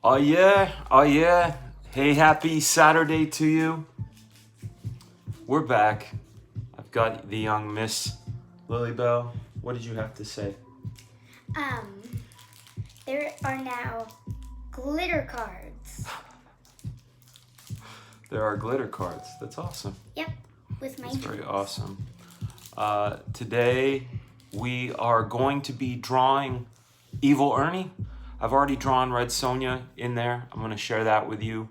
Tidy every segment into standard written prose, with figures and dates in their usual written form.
Oh yeah, oh yeah. Hey, happy Saturday to you. We're back. I've got the young Miss Lily Bell. What did you have to say? Um, there are now glitter cards. There are glitter cards. That's awesome. Yep, with my That's very names. awesome. Today we are going to be drawing Evil Ernie. I've already drawn Red Sonja in there. I'm going to share that with you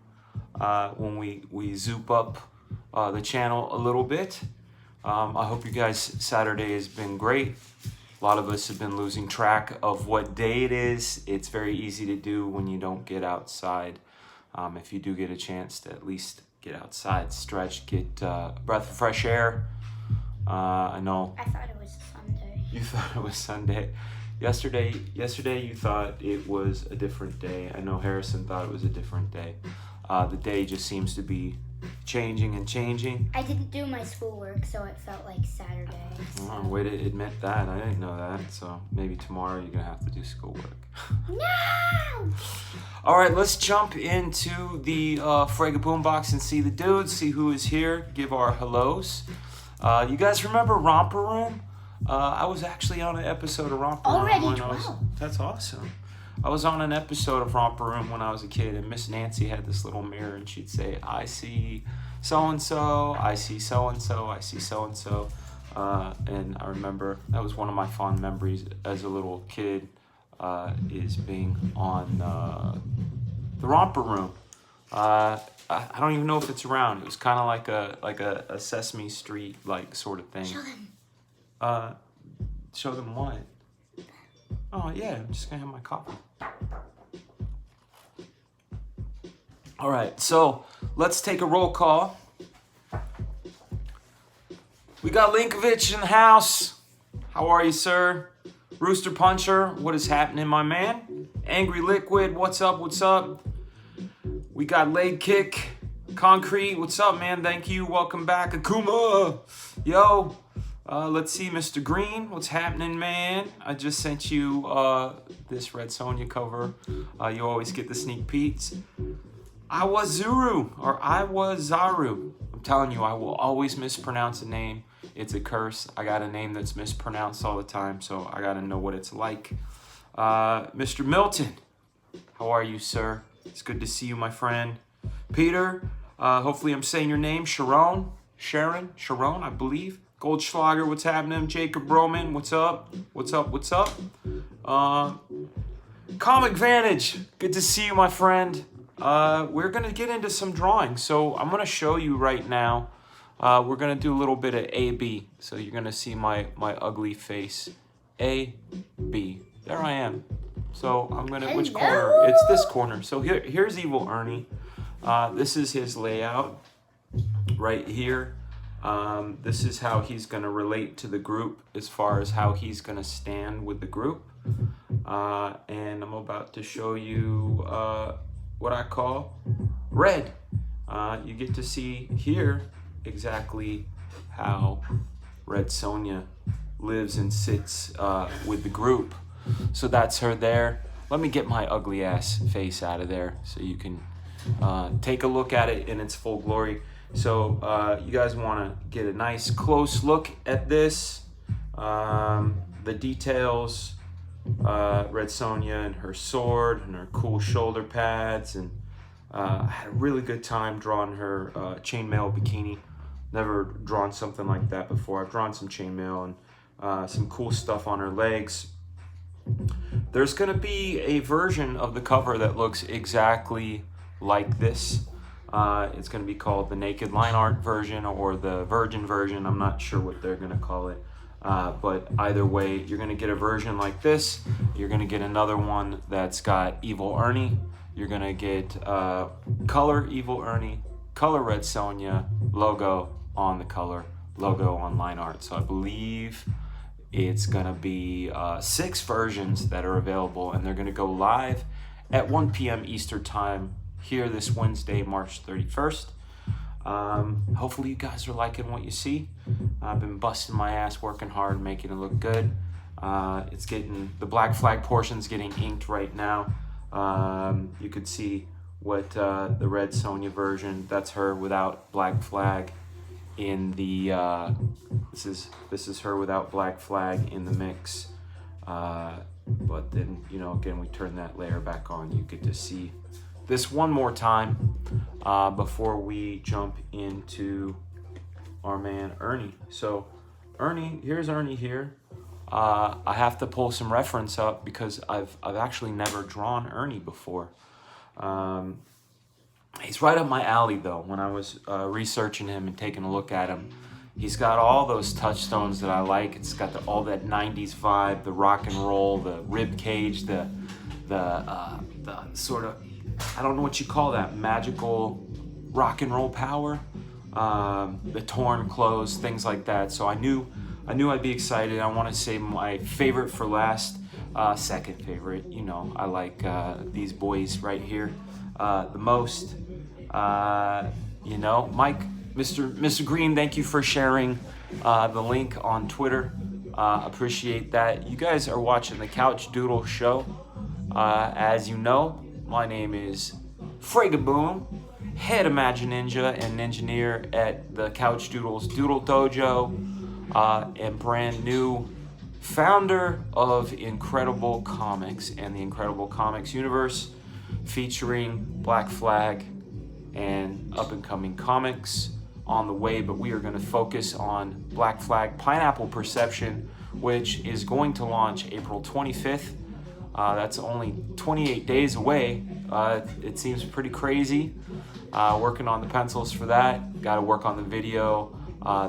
when we zoop up the channel a little bit. I hope you guys' Saturday has been great. A lot of us have been losing track of what day it is. It's very easy to do when you don't get outside. If you do get a chance to at least get outside, stretch, get a breath of fresh air. I know. I thought it was Sunday. You thought it was Sunday. Yesterday you thought it was a different day. I know Harrison thought it was a different day. The day just seems to be changing and changing. I didn't do my schoolwork, so it felt like Saturday. Oh, way to admit that. I didn't know that. So maybe tomorrow you're going to have to do schoolwork. No! All right, let's jump into the Frega Boombox and see the dudes, see who is here, give our hellos. You guys remember Romper Room? I was actually on an episode of Romper Room. Already when 12. That's awesome. I was on an episode of Romper Room when I was a kid, and Miss Nancy had this little mirror, and she'd say, I see so-and-so, I see so-and-so, I see so-and-so. And I remember that was one of my fond memories as a little kid, is being on the Romper Room. I don't even know if it's around. It was kind of like a Sesame Street like sort of thing. Show them. Show them what? Oh yeah, I'm just gonna have my coffee. All right, so let's take a roll call. We got Linkovich in the house. How are you, sir? Rooster Puncher, what is happening, my man? Angry Liquid, what's up? What's up? We got Leg Kick, Concrete, what's up, man? Thank you. Welcome back, Akuma. Yo. Let's see, Mr. Green, what's happening, man? I just sent you this Red Sonja cover. You always get the sneak peeks. I was Zaru. I'm telling you, I will always mispronounce a name. It's a curse. I got a name that's mispronounced all the time, so I got to know what it's like. Mr. Milton, how are you, sir? It's good to see you, my friend. Peter, hopefully I'm saying your name. Sharon, I believe. Goldschlager, what's happening? Jacob Broman, what's up? What's up? Comic Vantage, good to see you, my friend. We're going to get into some drawing. So I'm going to show you right now. We're going to do a little bit of A-B. So you're going to see my ugly face. A-B. There I am. So I'm going to, which corner? It's this corner. So here's Evil Ernie. This is his layout right here. This is how he's going to relate to the group as far as how he's going to stand with the group. And I'm about to show you what I call red. You get to see here exactly how Red Sonja lives and sits with the group. So that's her there. Let me get my ugly ass face out of there so you can take a look at it in its full glory. So you guys want to get a nice close look at this. The details, Red Sonja and her sword and her cool shoulder pads. And I had a really good time drawing her chainmail bikini. Never drawn something like that before. I've drawn some chainmail and some cool stuff on her legs. There's going to be a version of the cover that looks exactly like this. It's going to be called the Naked Line Art version or the Virgin version. I'm not sure what they're going to call it. But either way, you're going to get a version like this. You're going to get another one that's got Evil Ernie. You're going to get color Evil Ernie, color Red Sonja, logo on the color, logo on line art. So I believe it's going to be 6 versions that are available, and they're going to go live at 1 p.m. Eastern Time here this Wednesday, March 31st. Hopefully you guys are liking what you see. I've been busting my ass, working hard, making it look good. It's getting, the black flag portion's getting inked right now. You could see what the red Sonja version. That's her without Black Flag in the. This is her without Black Flag in the mix. But then, you know, again, we turn that layer back on. You get to see this one more time before we jump into our man Ernie. So Ernie, here's Ernie here. I have to pull some reference up because I've actually never drawn Ernie before. He's right up my alley though. When I was researching him and taking a look at him, he's got all those touchstones that I like. It's got all that 90s vibe, the rock and roll, the rib cage, the sort of, I don't know what you call that, magical rock and roll power, the torn clothes, things like that. So I knew I'd be excited. I want to save my favorite for last, second favorite. You know, I like these boys right here the most. You know, Mike, Mr. Green, thank you for sharing the link on Twitter. Appreciate that. You guys are watching the Couchdoodles show. As you know, my name is Fregaboom, head Imagine Ninja and Ninjaneer at the Couchdoodles Doodle Dojo, and brand new founder of Incredible Comics and the Incredible Comics universe, featuring Black Flag and up-and-coming comics on the way, but we are going to focus on Black Flag Pineapple Perception, which is going to launch April 25th. That's only 28 days away. It seems pretty crazy. Working on the pencils for that. Got to work on the video.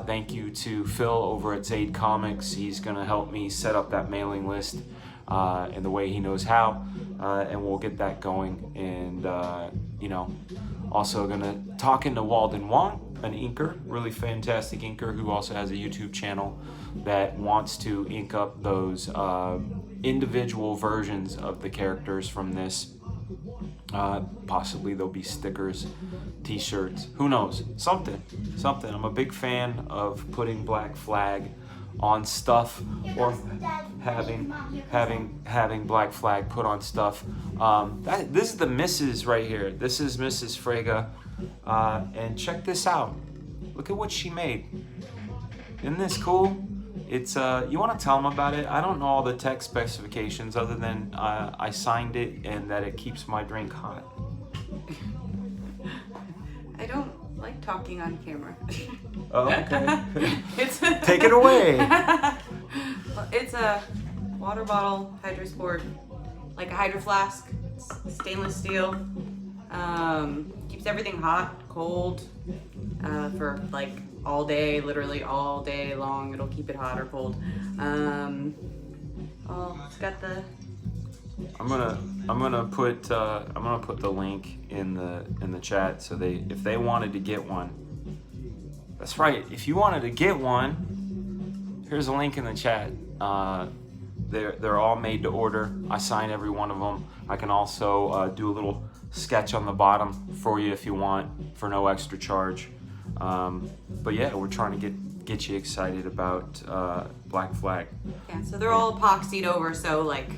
Thank you to Phil over at Zaid Comics. He's going to help me set up that mailing list in the way he knows how, and we'll get that going. And, you know, also going to talk into Walden Wong, an inker, really fantastic inker who also has a YouTube channel that wants to ink up those individual versions of the characters from this. Possibly there'll be stickers, t-shirts, who knows, something. I'm a big fan of putting Black Flag on stuff, or having Black Flag put on stuff. This is the Mrs. right here. This is Mrs. Frega, and check this out. Look at what she made. Isn't this cool? It's you want to tell them about it? I don't know all the tech specifications other than I signed it and that it keeps my drink hot. I don't like talking on camera. Oh, okay. Take it away. It's a water bottle, Hydro Sport, like a Hydro Flask, stainless steel. Keeps everything hot, cold, for like all day, literally all day long. It'll keep it hot or cold. It's got the. I'm gonna put the link in the chat so if they wanted to get one. That's right. If you wanted to get one, here's a link in the chat. They're all made to order. I sign every one of them. I can also do a little sketch on the bottom for you if you want for no extra charge. But yeah, we're trying to get you excited about Black Flag. Yeah, so they're all epoxied over, so like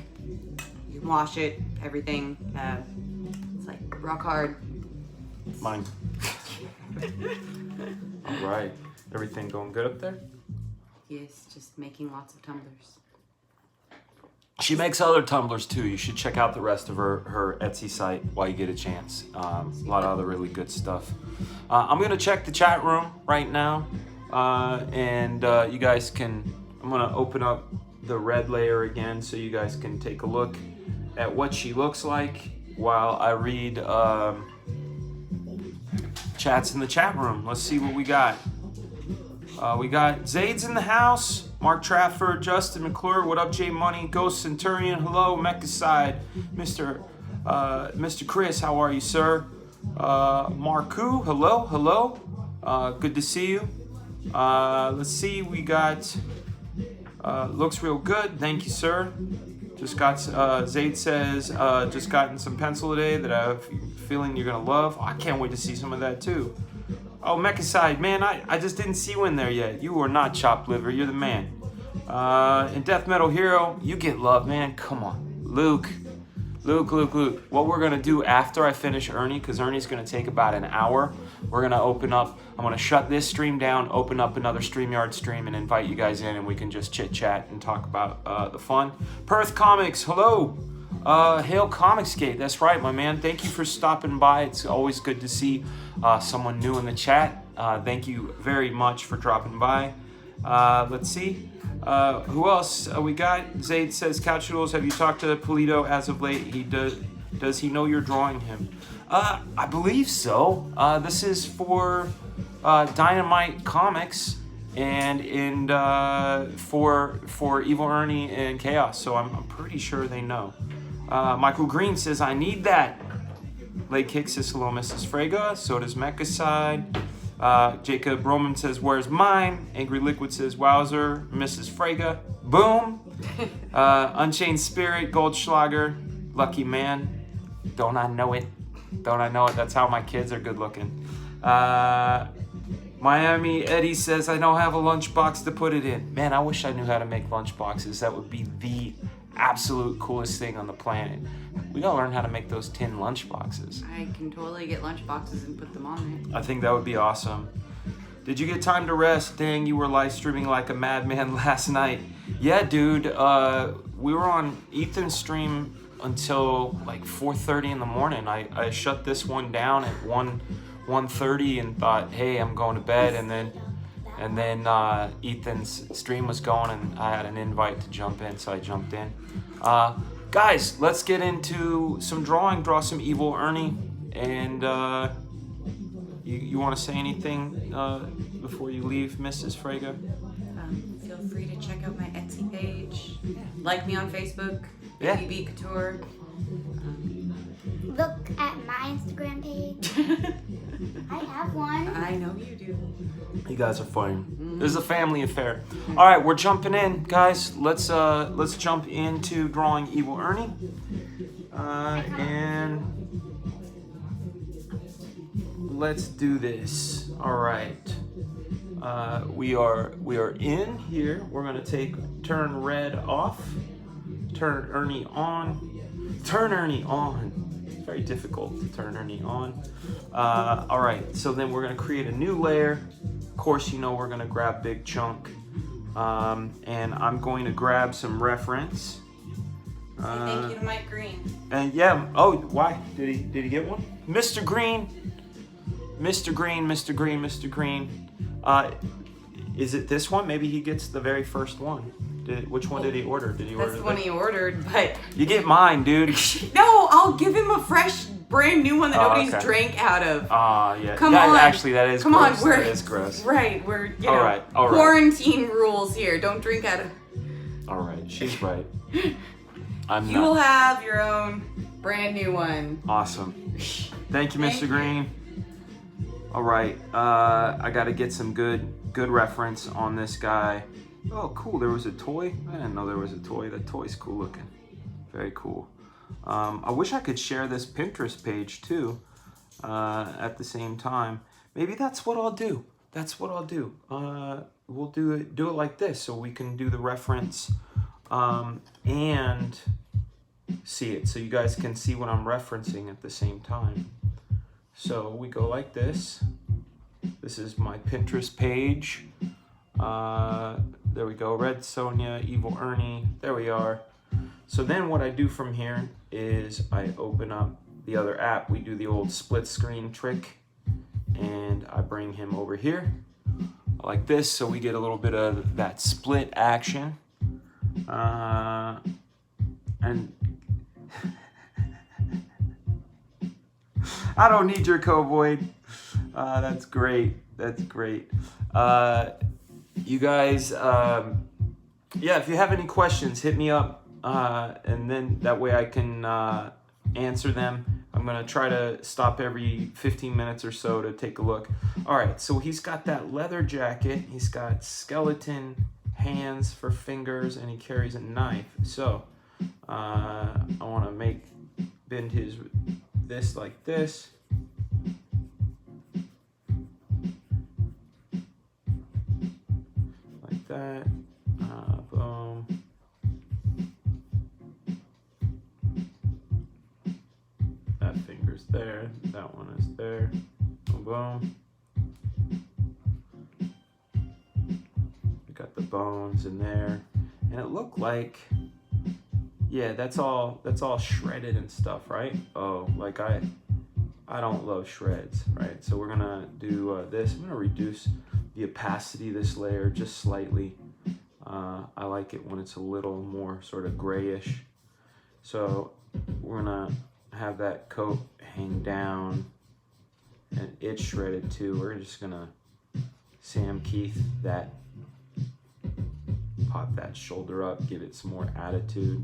you can wash it, everything. It's like rock hard. Mine. All right, everything going good up there? Yes, just making lots of tumblers. She makes other tumblers too. You should check out the rest of her Etsy site while you get a chance. A lot of other really good stuff. I'm gonna check the chat room right now, and you guys can. I'm gonna open up the red layer again so you guys can take a look at what she looks like while I read chats in the chat room. Let's see what we got. We got Zaid's in the house. Mark Trafford, Justin McClure, what up, J Money, Ghost Centurion, hello, Mechaside, Mr. Chris, how are you, sir? Marku, hello. Good to see you. Let's see, we got, looks real good, thank you, sir. Just got, Zaid says, just gotten some pencil today that I have a feeling you're gonna love. I can't wait to see some of that too. Oh, Mechaside, man, I just didn't see you in there yet. You are not chopped liver, you're the man. And Death Metal Hero, you get love, man. Come on. Luke, Luke. What we're gonna do after I finish Ernie, because Ernie's gonna take about an hour, we're gonna I'm gonna shut this stream down, open up another StreamYard stream, and invite you guys in, and we can just chit chat and talk about the fun. Perth Comics, hello. Hail Comicsgate, that's right, my man. Thank you for stopping by. It's always good to see someone new in the chat. Thank you very much for dropping by. Let's see. Who else we got? Zaid says, Couchdoodles, have you talked to Polito as of late? He does he know you're drawing him? I believe so. This is for Dynamite Comics and for Evil Ernie and Chaos. So I'm pretty sure they know. Michael Green says, I need that. Lake Kick says, hello, Mrs. Frega. So does Mechaside. Jacob Roman says, where's mine? Angry Liquid says, wowzer, Mrs. Frega. Boom. Unchained Spirit, Goldschlager, Lucky Man. Don't I know it? Don't I know it? That's how my kids are good looking. Miami Eddie says, I don't have a lunchbox to put it in. Man, I wish I knew how to make lunchboxes. That would be the absolute coolest thing on the planet. We gotta learn how to make those tin lunchboxes. I can totally get lunchboxes and put them on there. I think that would be awesome. Did you get time to rest? Dang, you were live streaming like a madman last night. Yeah, dude. We were on Ethan's stream until like 4:30 in the morning. I shut this one down at 1:30 and thought, hey, I'm going to bed. And then Ethan's stream was going and I had an invite to jump in, so I jumped in. Guys, let's get into some drawing. Draw some Evil Ernie. And you want to say anything before you leave, Mrs. Frega? Feel free to check out my Etsy page. Like me on Facebook, Yeah. BB Couture. Look at my Instagram page. I have one. I know you do. You guys are fun. This is a family affair. All right, we're jumping in, guys. Let's jump into drawing Evil Ernie. And let's do this. All right. We are in here. We're gonna turn red off, turn Ernie on, turn Ernie on. It's very difficult to turn Ernie on. All right, so then we're gonna create a new layer. Of course, you know we're gonna grab Big Chunk, and I'm going to grab some reference. Thank you to Mike Green. And yeah, oh, why did he get one? Mr. Green. Is it this one? Maybe he gets the very first one. Which one did he order? Did he order? That's the one he ordered, but You get mine, dude. no, I'll give him a fresh, brand new one that nobody's okay. drank out of. Yeah. Come That- on. Actually, that is Come gross. on, That is gross. Right, we're All right. quarantine rules here. Don't drink out of. All right, she's right. I'm You will not. have your own brand new one. Awesome. Thank you, Thank Mr. you. Green. All right, I got to get some good reference on this guy. Oh, cool. There was a toy. I didn't know there was a toy. That toy's cool looking. Very cool. I wish I could share this Pinterest page too at the same time. Maybe that's what I'll do. We'll do it like this, so we can do the reference and see it, so you guys can see what I'm referencing at the same time. So we go like this. This is my Pinterest page. There we go. Red Sonja, Evil Ernie. There we are. So then what I do from here is I open up the other app. We do the old split screen trick. And I bring him over here like this, so we get a little bit of that split action. And I don't need your cowboy. That's great. You guys, yeah, if you have any questions, hit me up, and then that way I can answer them. I'm gonna try to stop every 15 minutes or so to take a look. All right, so he's got that leather jacket. He's got skeleton hands for fingers, and he carries a knife. So I want to bend this like this. Like that. Boom. is there. That one is there. Boom, boom. We got the bones in there. And it looked like, yeah, that's all shredded and stuff, right? Oh, like I don't love shreds, right? So we're gonna do this. I'm gonna reduce the opacity of this layer just slightly. I like it when it's a little more sort of grayish. So we're gonna have that coat hang down, and it's shredded too. We're just gonna Sam Keith that, pop that shoulder up, give it some more attitude.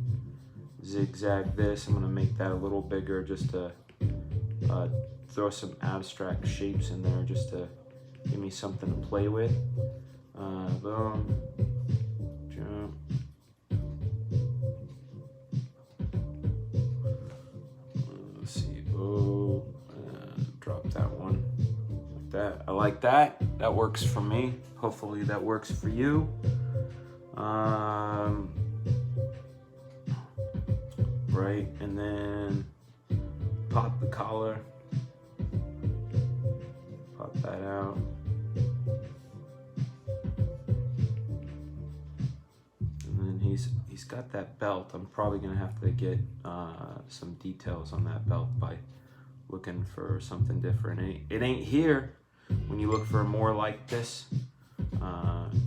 Zigzag this. I'm gonna make that a little bigger just to throw some abstract shapes in there just to give me something to play with. Boom. Jump. Let's see. Oh, drop that one like that. I like that. That works for me. Hopefully that works for you. Right, and then pop the collar. Pop that out. And then he's got that belt. I'm probably gonna have to get some details on that belt by looking for something different. It ain't here. When you look for more like this,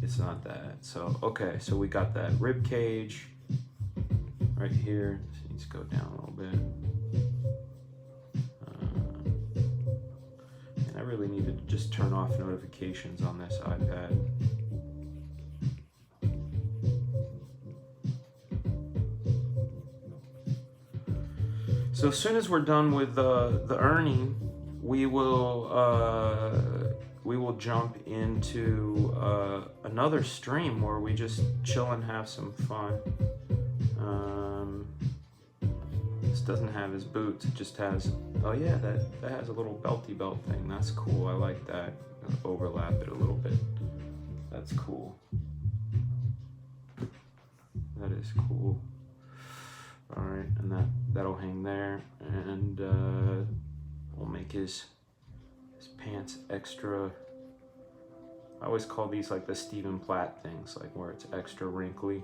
it's not that. So okay, so we got that rib cage right here. This needs to go down a little bit. And I really need to just turn off notifications on this iPad. So as soon as we're done with the Ernie, we will jump into another stream where we just chill and have some fun. This doesn't have his boots, it just has, oh yeah, that has a little belty belt thing. That's cool, I like that. Overlap it a little bit. That's cool. That is cool. All right, and that'll hang there, and we'll make his pants extra. I always call these like the Stephen Platt things, like where it's extra wrinkly.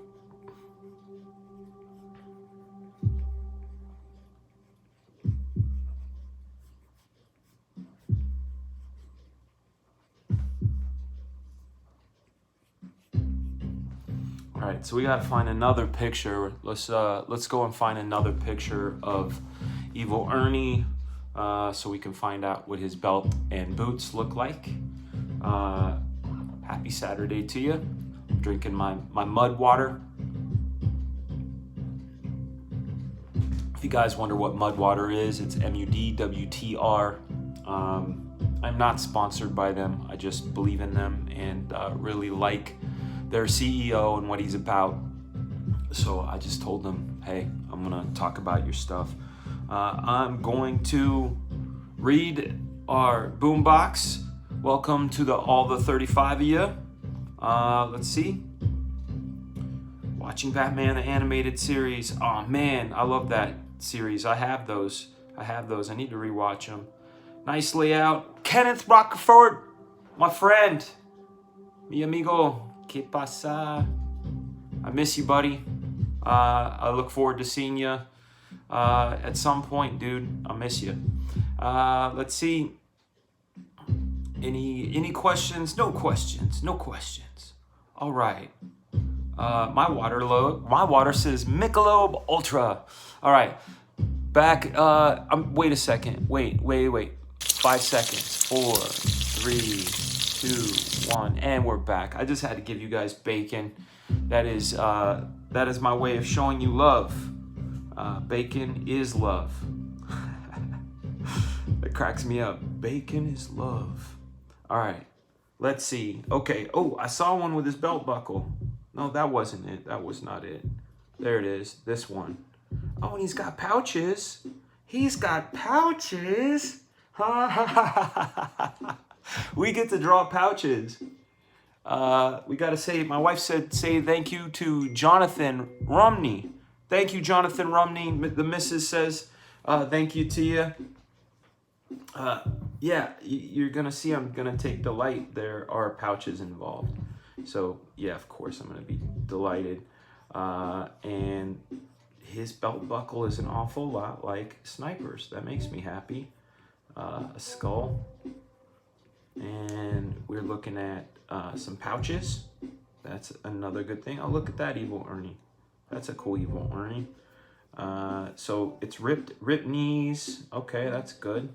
All right, so we gotta find another picture. Let's go and find another picture of Evil Ernie, so we can find out what his belt and boots look like. Happy Saturday to you. I'm drinking my mud water. If you guys wonder what mud water is, it's MUDWTR. I'm not sponsored by them. I just believe in them and really like their CEO and what he's about. So I just told them, hey, I'm gonna talk about your stuff. I'm going to read our boombox. Welcome to all the 35 of you. Let's see. Watching Batman the animated series. Oh man, I love that series. I have those. I need to rewatch them. Nice layout. Kenneth Rockefort, my friend. Mi amigo. ¿Qué pasa? I miss you, buddy. I look forward to seeing you at some point, dude. I miss you. Let's see. Any questions? No questions. All right. My water says Michelob Ultra. All right. Back. Wait a second. Wait. 5 seconds. 4, 3, 2, 1, and we're back. I just had to give you guys bacon. That is my way of showing you love. Bacon is love. That cracks me up. Bacon is love. All right, let's see. Okay. Oh, I saw one with his belt buckle. No, that wasn't it. That was not it. There it is. This one. Oh, and he's got pouches. We get to draw pouches. We got to say, my wife said, say thank you to Jonathan Rumney. Thank you, Jonathan Rumney. The missus says, thank you to you. Yeah, you're gonna see I'm gonna take delight. There are pouches involved. So yeah, of course I'm gonna be delighted. And his belt buckle is an awful lot like Sniper's. That makes me happy. A skull. And we're looking at some pouches. That's another good thing. Oh, look at that evil Ernie. That's a cool evil Ernie. So it's ripped knees. Okay, that's good.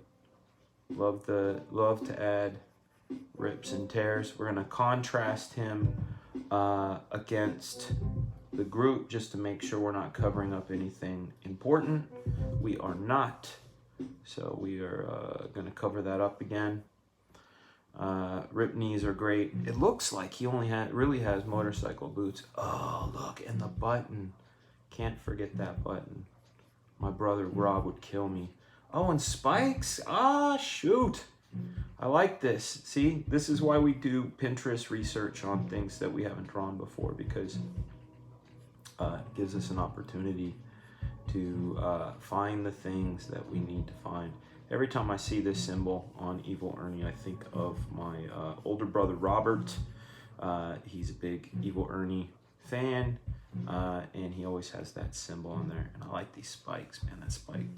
Love to add rips and tears. We're gonna contrast him against the group just to make sure we're not covering up anything important. We are not. So we are gonna cover that up again. Ripped knees are great. It looks like he really has motorcycle boots. Oh, look, and the button. Can't forget that button. My brother Rob would kill me. Oh, and spikes. Ah, shoot. I like this. See, this is why we do Pinterest research on things that we haven't drawn before, because it gives us an opportunity to find the things that we need to find. Every time I see this symbol on Evil Ernie, I think of my older brother Robert. He's a big Evil Ernie fan, and he always has that symbol on there. And I like these spikes, man.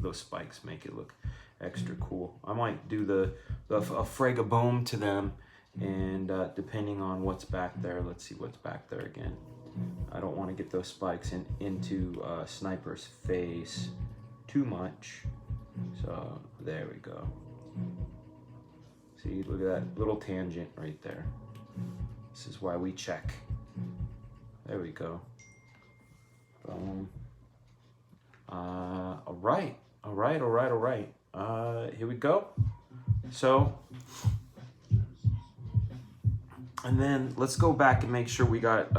Those spikes make it look extra cool. I might do a frag-a-boom to them, and depending on what's back there, let's see what's back there again. I don't want to get those spikes into Sniper's face too much. So there we go. See, look at that little tangent right there. This is why we check. There we go. Boom. All right. Here we go. So, and then let's go back and make sure we got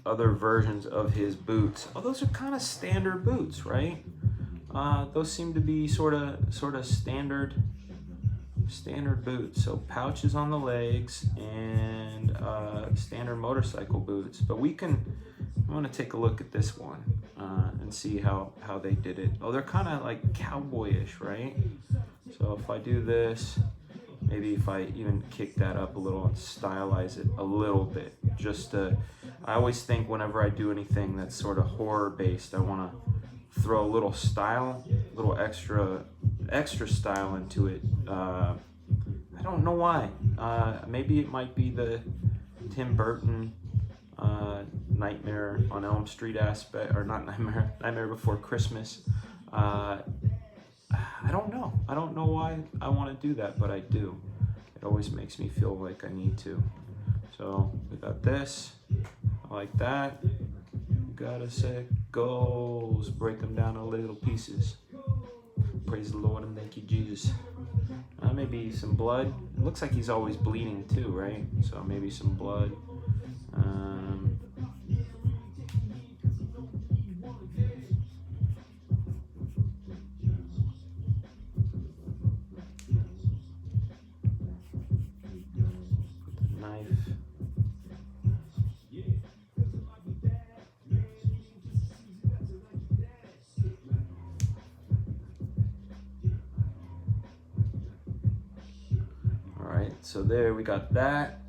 other versions of his boots. Oh, those are kind of standard boots, right? Those seem to be sort of standard boots. So pouches on the legs and standard motorcycle boots. But I want to take a look at this one and see how they did it. Oh, they're kind of like cowboyish, right? So if I do this, maybe if I even kick that up a little and stylize it a little bit, I always think whenever I do anything that's sort of horror based, I want to throw a little style, a little extra style into it. I don't know why. Maybe it might be the Tim Burton Nightmare on Elm Street aspect, or not Nightmare Before Christmas. I don't know. I don't know why I want to do that, but I do. It always makes me feel like I need to. So we got this. I like that. Gotta set goals, break them down in little pieces. Praise the Lord and thank you, Jesus. Maybe some blood. It looks like he's always bleeding too, right? So maybe some blood. Put the knife. So there we got that.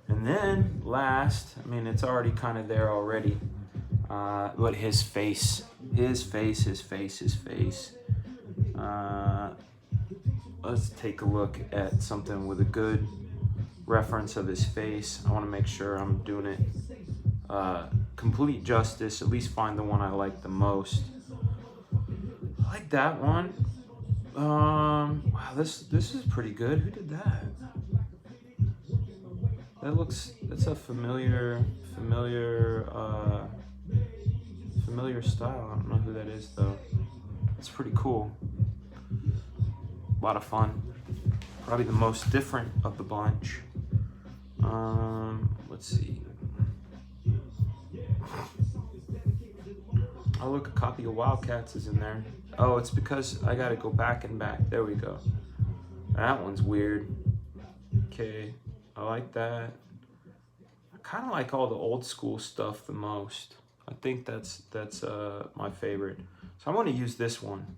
And then last, I mean, it's already kind of there already, but his face. Let's take a look at something with a good reference of his face. I want to make sure I'm doing it complete justice, at least find the one I like the most. I like that one. Wow, this is pretty good. Who did that? That's a familiar style. I don't know who that is though. It's pretty cool. A lot of fun. Probably the most different of the bunch. Let's see. Oh, look, a copy of Wildcats is in there. Oh, it's because I gotta go back and back. There we go. That one's weird. Okay, I like that. I kind of like all the old school stuff the most. I think that's my favorite. So I'm going to use this one.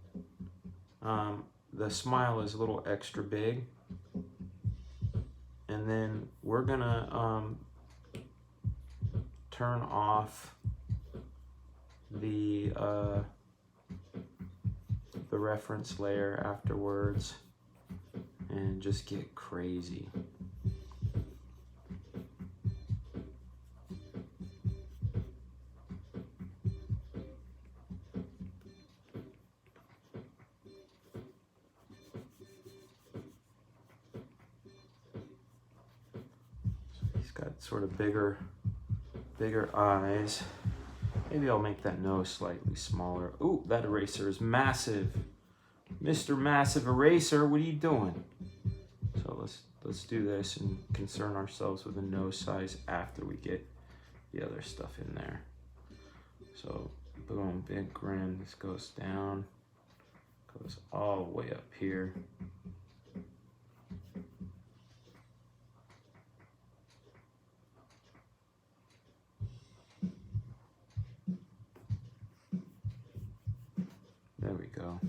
The smile is a little extra big. And then we're going to turn off the reference layer afterwards and just get crazy. He's got sort of bigger eyes. Maybe I'll make that nose slightly smaller. Ooh, that eraser is massive. Mr. Massive Eraser, what are you doing? So let's do this and concern ourselves with the nose size after we get the other stuff in there. So boom, big grin. This goes down, goes all the way up here. There we go.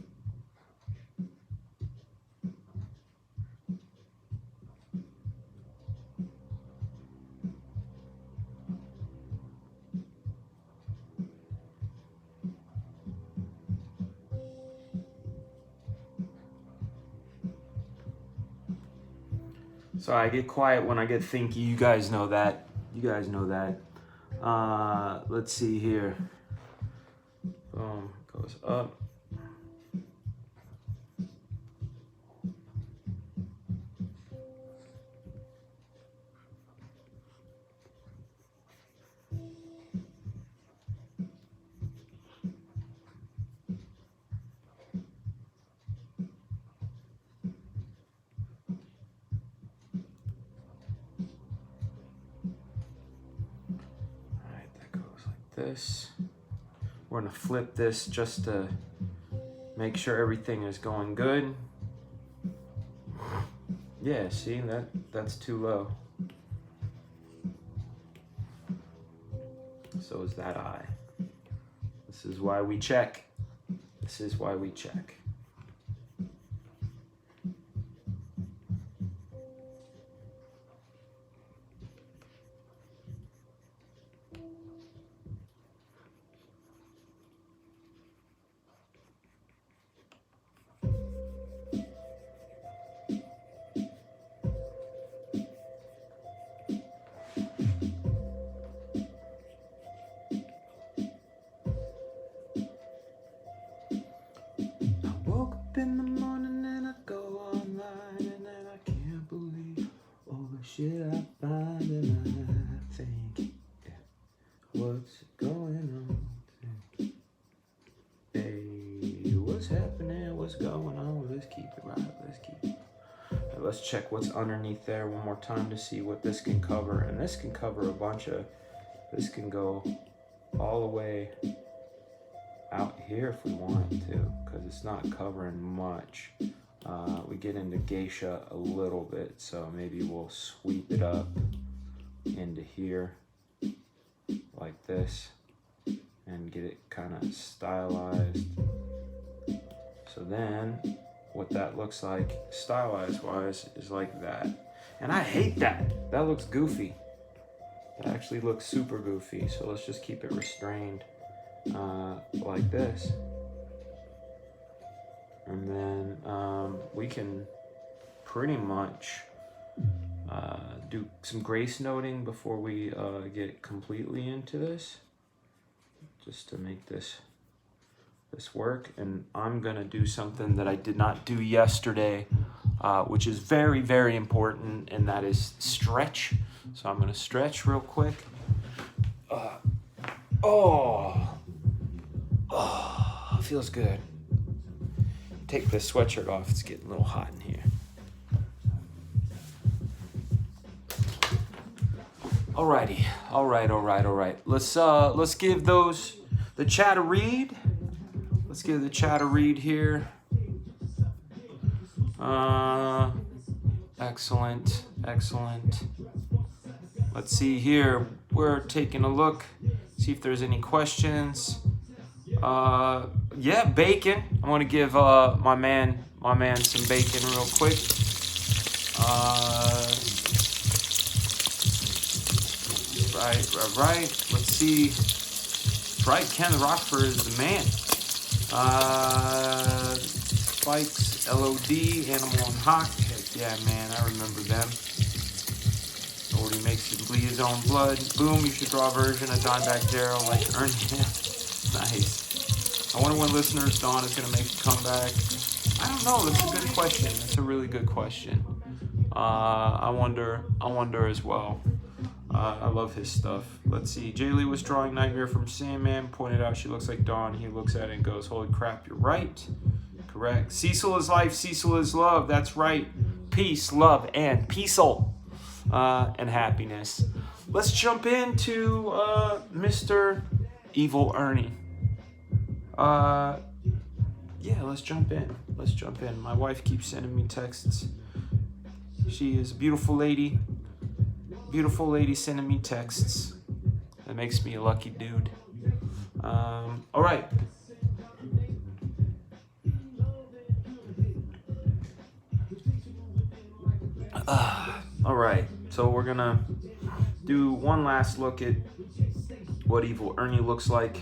So I get quiet when I get thinky. You guys know that. You guys know that. Let's see here. Boom, goes up. This. We're gonna flip this just to make sure everything is going good. Yeah, see, that's too low. So is that eye. This is why we check. This is why we check. In the morning and I go online and then I can't believe all the shit I find and I think, yeah, what's going on? Hey, what's happening? What's going on? Let's keep it right. Let's keep it. Right, let's check what's underneath there one more time to see what this can cover. And this can cover a bunch of, this can go all the way out here if we want it to, because it's not covering much. We get into geisha a little bit, so maybe we'll sweep it up into here like this and get it kind of stylized. So then what that looks like stylized wise is like that. And I hate that. That looks goofy. That actually looks super goofy. So let's just keep it restrained. Like this, and then we can pretty much do some grace noting before we get completely into this, just to make this work. And I'm gonna do something that I did not do yesterday, which is very, very important, and that is stretch. So I'm gonna stretch real quick. Oh, feels good. Take this sweatshirt off. It's getting a little hot in here. Alrighty. All right. Let's give the chat a read. Let's give the chat a read here. Excellent. Let's see here. We're taking a look. See if there's any questions. Yeah, bacon. I'm gonna give my man some bacon real quick. Right. Let's see. Right, Ken Rockford is the man. Spikes, LOD, Animal and Hawk. Heck yeah, man, I remember them. Already makes you bleed his own blood. Boom, you should draw a version of Dimebag Daryl like Ernie. Nice. I wonder when listeners Dawn is gonna make a comeback. I don't know. That's a good question. That's a really good question. I wonder as well. I love his stuff. Let's see. Jaylee was drawing Nightmare from Sandman. Pointed out she looks like Dawn. He looks at it and goes, "Holy crap, you're right." Correct. Cecil is life. Cecil is love. That's right. Peace, love, and peaceful, and happiness. Let's jump into Mr. Evil Ernie. Yeah, let's jump in. My wife keeps sending me texts. She is a beautiful lady. Beautiful lady sending me texts. That makes me a lucky dude. All right. All right. So we're gonna do one last look at what Evil Ernie looks like,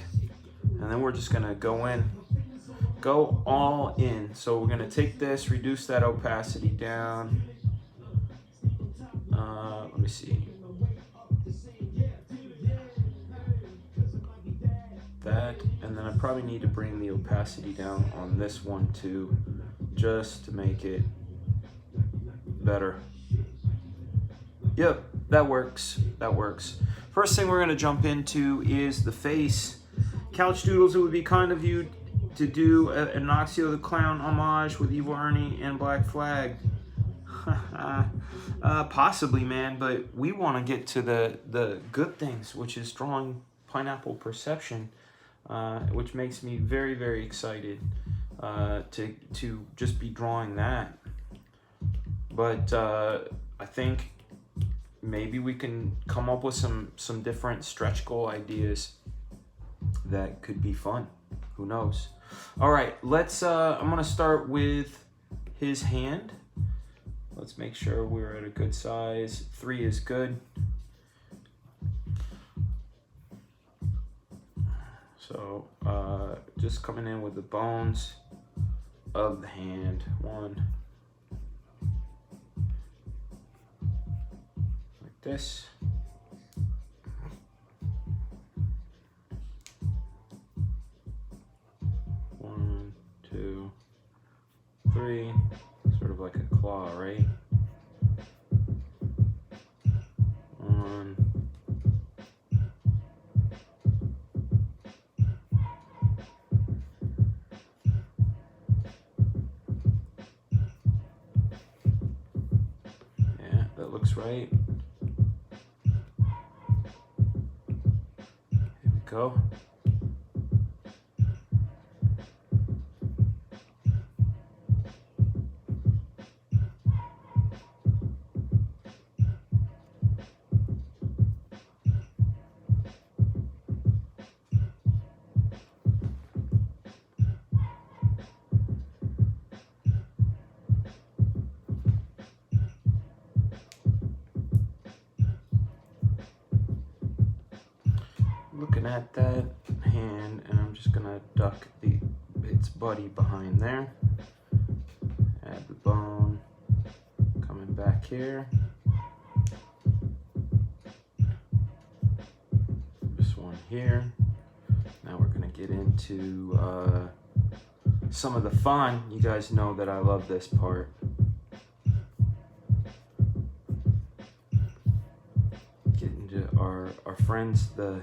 and then we're just gonna go all in. So we're gonna take this, reduce that opacity down. Let me see. That, and then I probably need to bring the opacity down on this one too, just to make it better. Yep, that works. First thing we're gonna jump into is the face. Couchdoodles, it would be kind of you to do an Noxio the Clown homage with Evil Ernie and Black Flag. Possibly, man, but we want to get to the good things, which is drawing Pineapple Perception, which makes me very, very excited to just be drawing that. But I think maybe we can come up with some different stretch goal ideas that could be fun. Who knows? All right, let's. I'm gonna start with his hand. Let's make sure we're at a good size. 3 is good. So just coming in with the bones of the hand. 1. Like this. One, 2, 3. Sort of like a claw, right? 1. Yeah, that looks right. Here we go. Looking at that hand, and I'm just gonna duck its buddy behind there. Add the bone, coming back here. This one here. Now we're gonna get into some of the fun. You guys know that I love this part. Get into our friends, the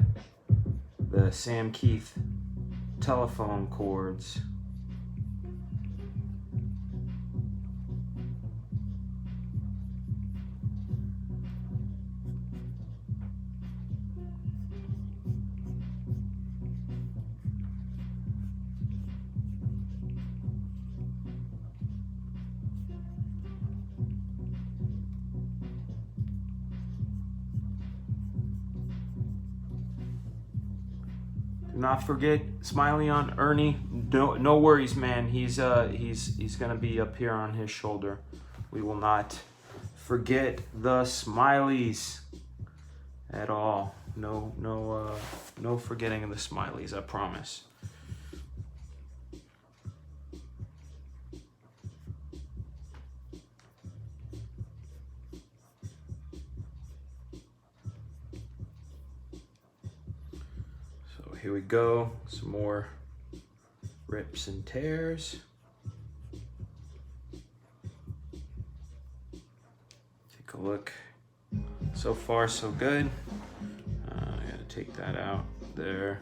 Sam Keith telephone cords. not forget Smiley on Ernie. No worries, man. He's gonna be up here on his shoulder. We will not forget the smileys at all. No forgetting of the smileys, I promise. So here we go, some more rips and tears. Take a look. So far, so good. I gotta take that out there.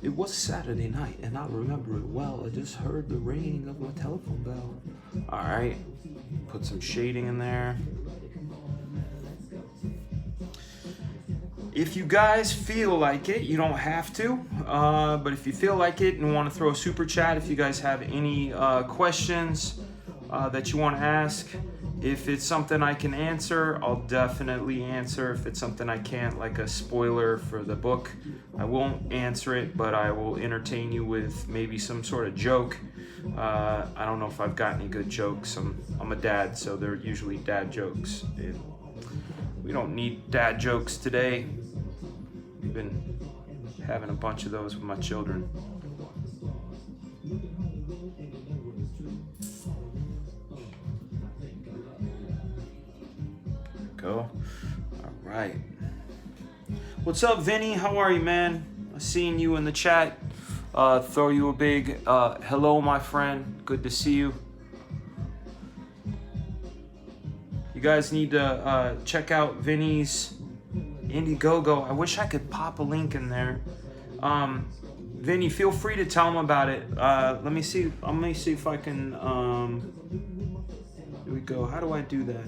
It was Saturday night, and I remember it well. I just heard the ringing of my telephone bell. All right, put some shading in there. If you guys feel like it, you don't have to, but if you feel like it and want to throw a super chat, if you guys have any questions that you want to ask, if it's something I can answer, I'll definitely answer. If it's something I can't, like a spoiler for the book, I won't answer it, but I will entertain you with maybe some sort of joke. I don't know if I've got any good jokes. I'm a dad, so they're usually dad jokes. We don't need dad jokes today. We've been having a bunch of those with my children. Go. All right. What's up, Vinny? How are you, man? I seen you in the chat. Throw you a big hello, my friend. Good to see you. You guys need to check out Vinny's Indiegogo. I wish I could pop a link in there. Vinny, feel free to tell him about it. Let me see. Let me see if I can. Here we go. How do I do that?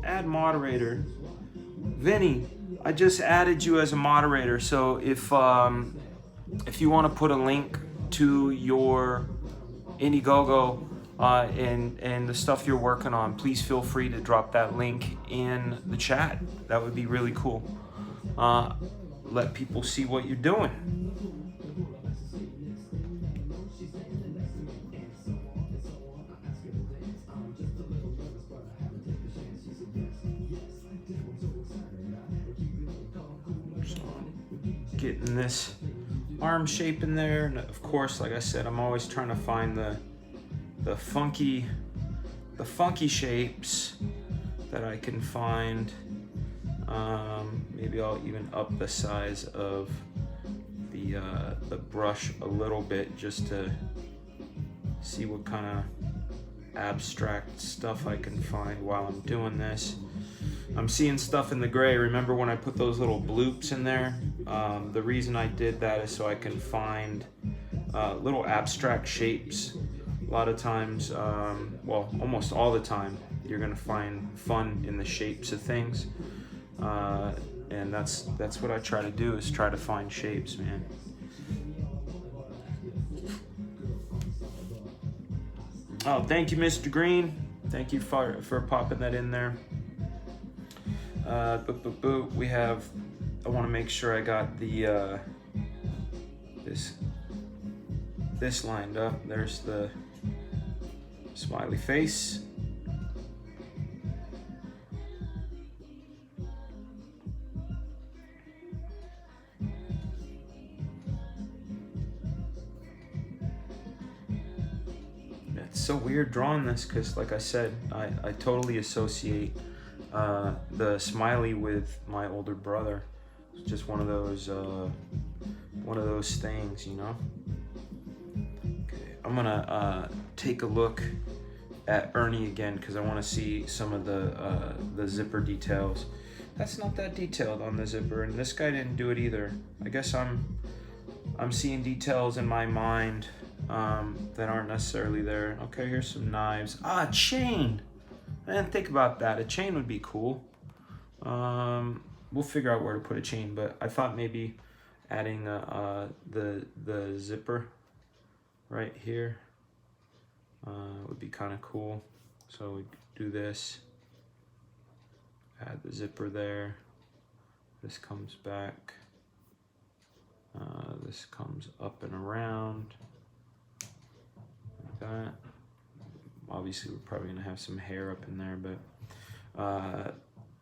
Add moderator. Vinny, I just added you as a moderator. So if you want to put a link to your Indiegogo and the stuff you're working on, please feel free to drop that link in the chat. That would be really cool. Let people see what you're doing. Getting this arm shape in there, and of course, like I said, I'm always trying to find the funky shapes that I can find. Maybe I'll even up the size of the brush a little bit just to see what kind of abstract stuff I can find while I'm doing this. I'm seeing stuff in the gray. Remember when I put those little bloops in there? The reason I did that is so I can find little abstract shapes. A lot of times, well, almost all the time, you're gonna find fun in the shapes of things. And that's what I try to do, is try to find shapes, man. Oh, thank you, Mr. Green. Thank you for popping that in there. We have, I want to make sure I got the this lined up. There's the smiley face. It's so weird drawing this because, like I said, I totally associate the smiley with my older brother. It's just one of those things, you know. Okay, I'm gonna take a look at Ernie again because I want to see some of the zipper details. That's not that detailed on the zipper, and this guy didn't do it either. I guess I'm seeing details in my mind that aren't necessarily there. Okay, here's some knives. Ah, a chain. I didn't think about that. A chain would be cool. We'll figure out where to put a chain, but I thought maybe adding the zipper right here. Would be kind of cool. So we do this, add the zipper there. This comes back. This comes up and around like that. Obviously, we're probably gonna have some hair up in there, but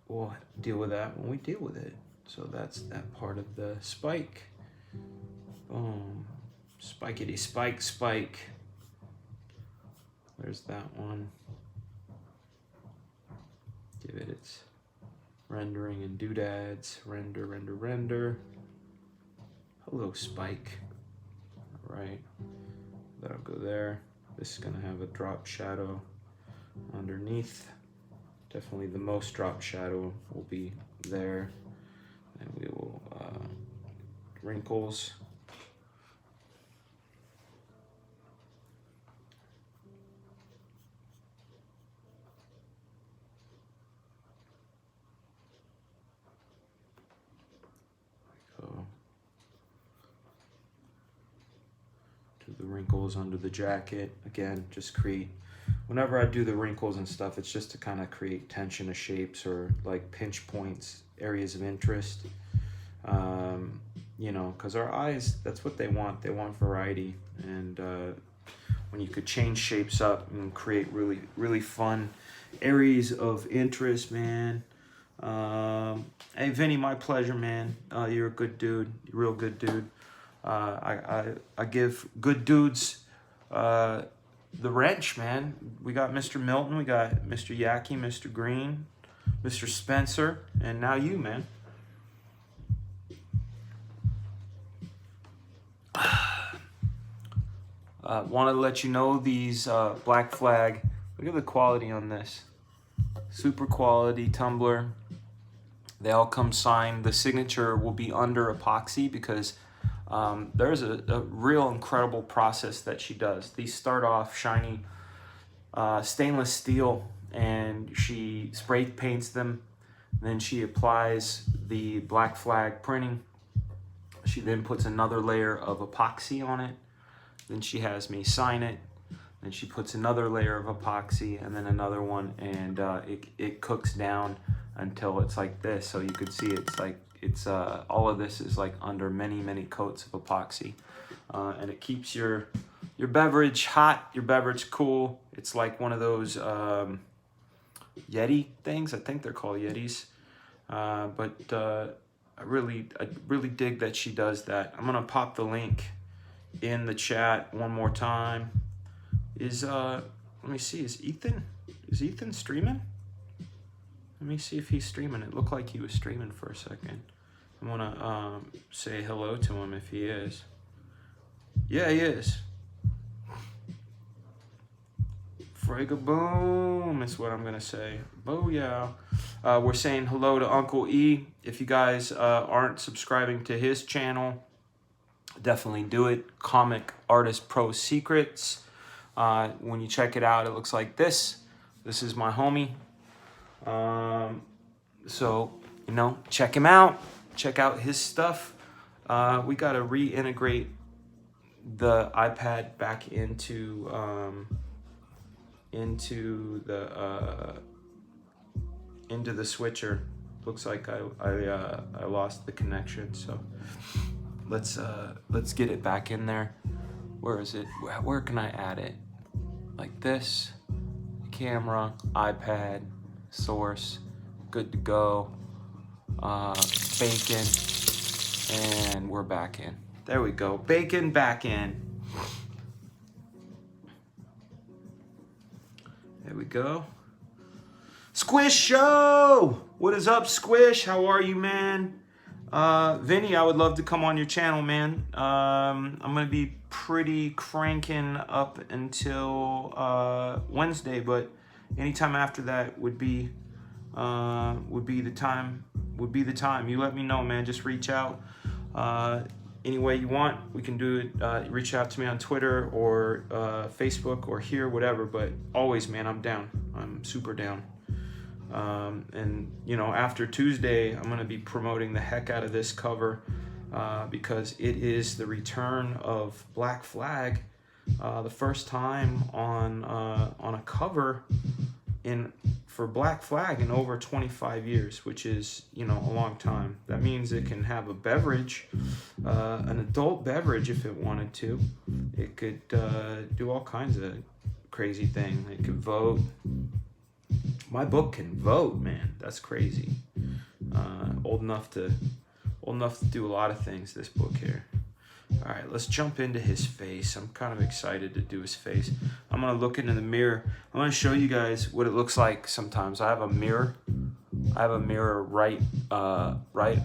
we'll deal with that when we deal with it. So that's that part of the spike. Boom. Spikety spike spike. There's that one. Give it its rendering and doodads. Render, render, render. Hello, spike. All right. That'll go there. This is gonna have a drop shadow underneath. Definitely the most drop shadow will be there. And we will, wrinkles. Go. Do the wrinkles under the jacket. Again, just create, whenever I do the wrinkles and stuff, it's just to kind of create tension of shapes or like pinch points, areas of interest. You know, because our eyes, that's what they want. They want variety. And when you could change shapes up and create really, really fun areas of interest, man. Hey, Vinny, my pleasure, man. You're a good dude. You're a real good dude. I give good dudes the wrench, man. We got Mr. Milton, we got Mr. Yackey, Mr. Green, Mr. Spencer, and now you, man. Want to let you know these Black Flag, look at the quality on this. Super quality tumbler. They all come signed. The signature will be under epoxy because there's a real incredible process that she does. These start off shiny stainless steel, and she spray paints them. Then she applies the Black Flag printing. She then puts another layer of epoxy on it. Then she has me sign it. Then she puts another layer of epoxy and then another one, and it cooks down until it's like this. So you could see it's like, it's all of this is like under many, many coats of epoxy. And it keeps your beverage hot, your beverage cool. It's like one of those Yeti things. I think they're called Yetis. But I really dig that she does that. I'm gonna pop the link in the chat one more time. Let me see, is Ethan streaming? Let me see if he's streaming. It looked like he was streaming for a second. I wanna say hello to him if he is. Yeah, he is. Frega boom is what I'm gonna say. Booyah. We're saying hello to Uncle E. If you guys aren't subscribing to his channel, definitely do it. Comic Artist Pro Secrets. When you check it out, it looks like this. This is my homie. So, you know, check him out. Check out his stuff. We gotta reintegrate the iPad back into the switcher. Looks like I lost the connection, so let's get it back in there. Where is it? Where can I add it? Like this, camera, iPad, source, good to go. Bacon, and we're back in. There we go. Bacon back in. There we go. Squish Show! What is up, Squish? How are you, man? Vinny, I would love to come on your channel, man. I'm gonna be pretty cranking up until Wednesday, but anytime after that would be the time. You let me know, man. Just reach out any way you want. We can do it. Reach out to me on Twitter or Facebook or here, whatever. But always, man, I'm down. I'm super down. And you know, after Tuesday, I'm gonna be promoting the heck out of this cover because it is the return of Black Flag the first time on a cover for Black Flag in over 25 years, which is, you know, a long time. That means it can have a beverage, an adult beverage if it wanted to. It could do all kinds of crazy things. It could vote. My book can vote, man. That's crazy. Old enough to do a lot of things, this book here. All right, let's jump into his face. I'm kind of excited to do his face. I'm gonna look into the mirror. I'm gonna show you guys what it looks like sometimes. I have a mirror. Right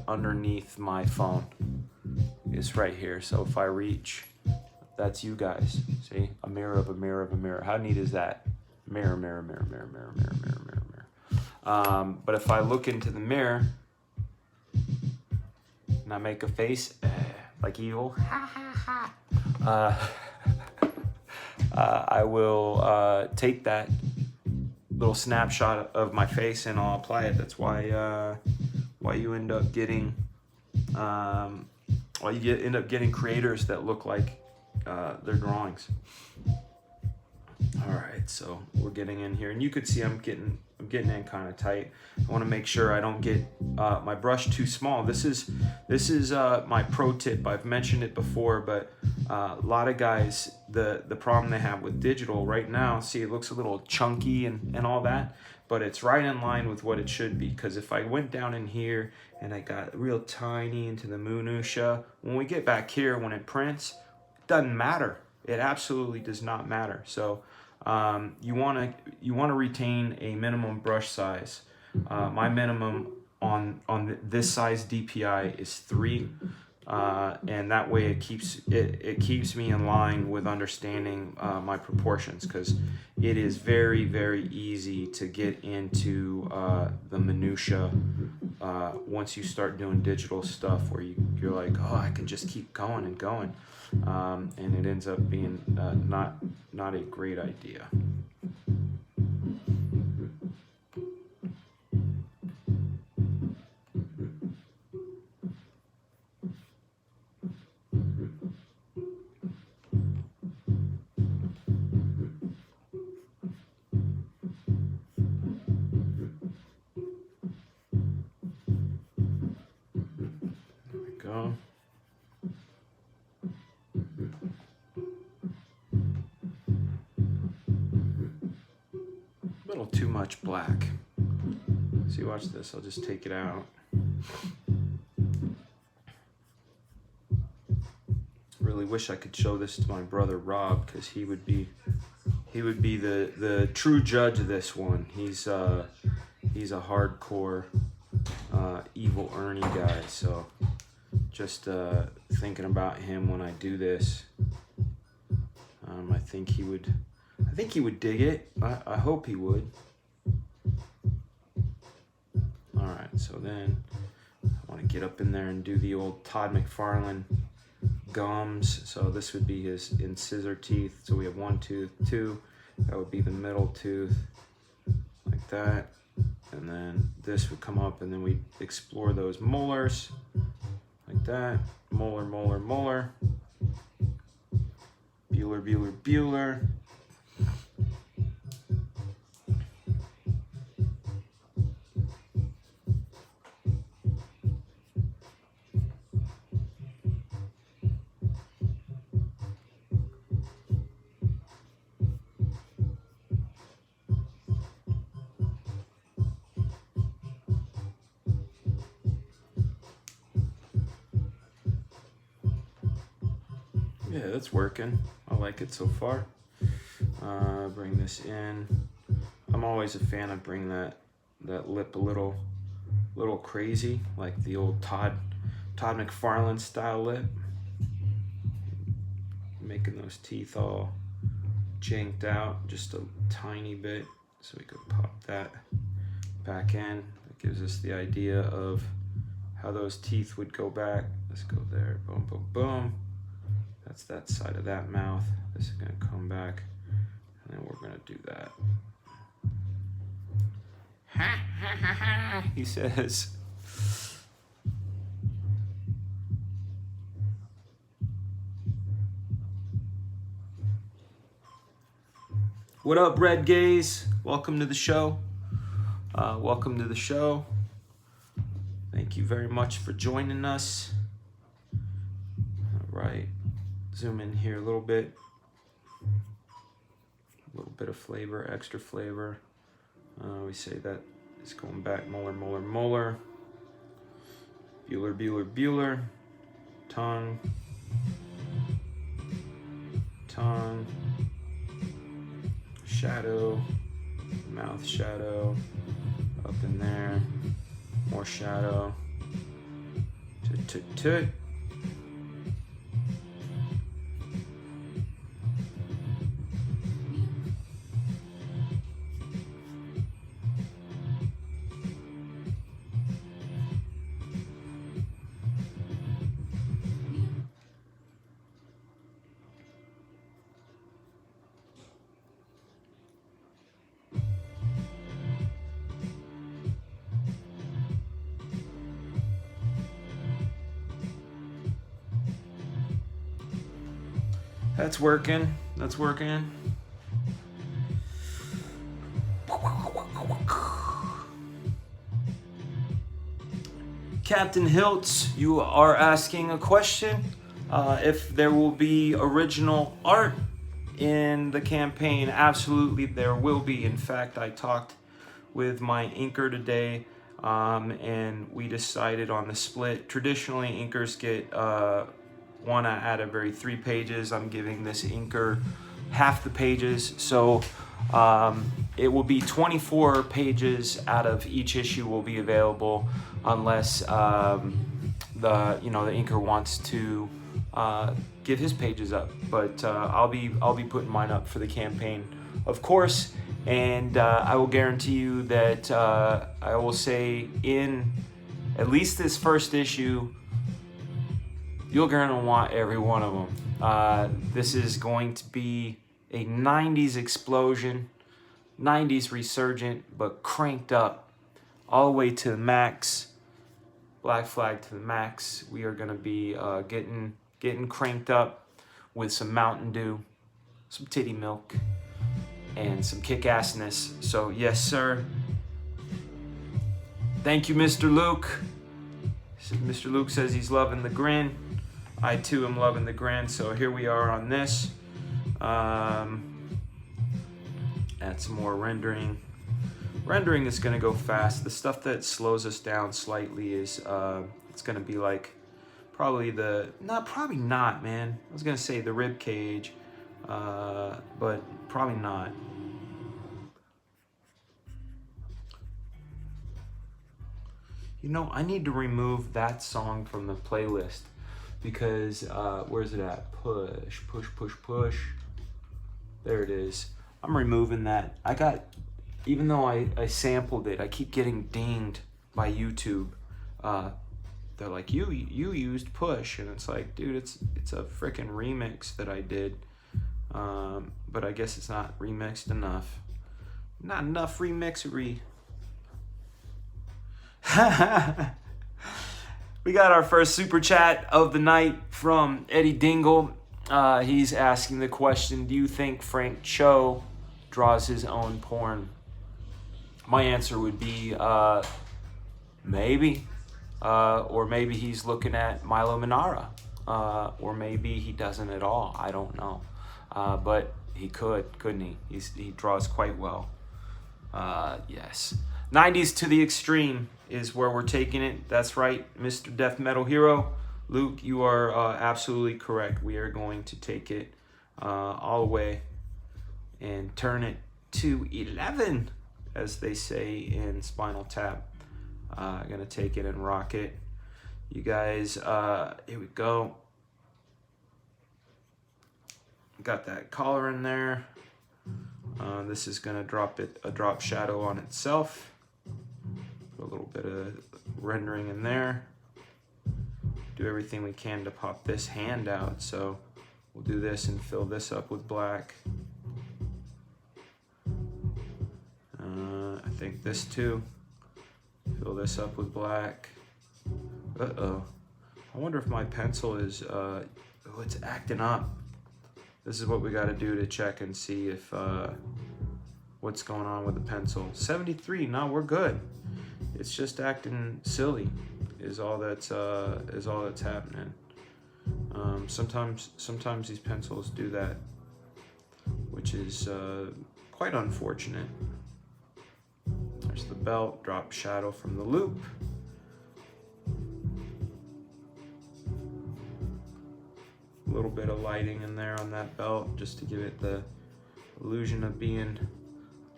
underneath my phone. It's right here. So if I reach, that's you guys. See, a mirror of a mirror of a mirror. How neat is that? Mirror, mirror, mirror, mirror, mirror, mirror, mirror, mirror, mirror. But if I look into the mirror and I make a face, like evil, I will take that little snapshot of my face and I'll apply it. That's why you end up getting creators that look like their drawings. All right, so we're getting in here, and you could see I'm getting in kind of tight. I want to make sure I don't get my brush too small. This is my pro tip. I've mentioned it before, but a lot of guys, the problem they have with digital right now, see, it looks a little chunky and all that, but it's right in line with what it should be. Because if I went down in here and I got real tiny into the minutia, when we get back here, when it prints, it doesn't matter. It absolutely does not matter. So you want to retain a minimum brush size. My minimum on this size DPI is 3, and that way it keeps me in line with understanding my proportions, because it is very, very easy to get into the minutia once you start doing digital stuff, where you're like, oh, I can just keep going and going. And it ends up being not a great idea. There we go. Too much black. See, watch this. I'll just take it out. Really wish I could show this to my brother Rob, because he would be the true judge of this one. He's a hardcore evil Ernie guy. So just thinking about him when I do this, I think he would dig it. I hope he would. All right, so then I want to get up in there and do the old Todd McFarlane gums. So this would be his incisor teeth. So we have 1 tooth, 2. That would be the middle tooth, like that. And then this would come up, and then we explore those molars, like that. Molar, molar, molar. Bueller, Bueller, Bueller. Yeah, that's working. I like it so far. Bring this in. I'm always a fan of bring that lip a little crazy, like the old Todd McFarlane style lip. Making those teeth all janked out just a tiny bit, so we could pop that back in. That gives us the idea of how those teeth would go back. Let's go there. Boom, boom, boom. That's that side of that mouth. This is gonna come back, and then we're gonna do that. Ha ha ha ha, he says. What up, Red Gaze? Welcome to the show. Welcome to the show. Thank you very much for joining us. All right, zoom in here a little bit. A little bit of flavor, extra flavor. We say that it's going back molar, molar, molar. Bueller, Bueller, Bueller. Tongue. Tongue. Shadow. Mouth shadow. Up in there. More shadow. Toot, toot, toot. That's working. That's working. Captain Hiltz, you are asking a question. If there will be original art in the campaign, absolutely there will be. In fact, I talked with my inker today, and we decided on the split. Traditionally, inkers get one out of every 3 pages. I'm giving this inker half the pages, so it will be 24 pages out of each issue will be available, unless the inker wants to give his pages up. But I'll be putting mine up for the campaign, of course, and I will guarantee you that I will say in at least this first issue, you're gonna want every one of them. This is going to be a 90s explosion, 90s resurgent, but cranked up all the way to the max. Black Flag to the max. We are gonna be getting cranked up with some Mountain Dew, some titty milk, and some kick-assness. So yes, sir. Thank you, Mr. Luke. Mr. Luke says he's loving the grin. I too am loving the grin, so here we are on this. Add some more rendering. Rendering is gonna go fast. The stuff that slows us down slightly is, it's gonna be like, probably not, man. I was gonna say the rib cage, but probably not. You know, I need to remove that song from the playlist. Because, where's it at? Push, push, push, push. There it is. I'm removing that. Even though I sampled it, I keep getting dinged by YouTube. They're like, you used push. And it's like, dude, it's a freaking remix that I did. But I guess it's not remixed enough. Not enough remixery. We got our first super chat of the night from Eddie Dingle. He's asking the question, do you think Frank Cho draws his own porn? My answer would be maybe. Or maybe he's looking at Milo Manara. Or maybe he doesn't at all. I don't know. But he couldn't he? He draws quite well. Yes. 90s to the extreme is where we're taking it. That's right, Mr. Death Metal Hero. Luke, you are absolutely correct. We are going to take it all the way and turn it to 11, as they say in Spinal Tap. I'm going to take it and rock it. You guys, here we go. Got that collar in there. This is going to drop a drop shadow on itself. A little bit of rendering in there. Do everything we can to pop this hand out. So we'll do this and fill this up with black. I think this too. Fill this up with black. Uh-oh. I wonder if my pencil is, it's acting up. This is what we got to do to check and see if what's going on with the pencil. 73, no, we're good. It's just acting silly is all that's happening. Sometimes these pencils do that, which is quite unfortunate. There's the belt, drop shadow from the loop. A little bit of lighting in there on that belt just to give it the illusion of being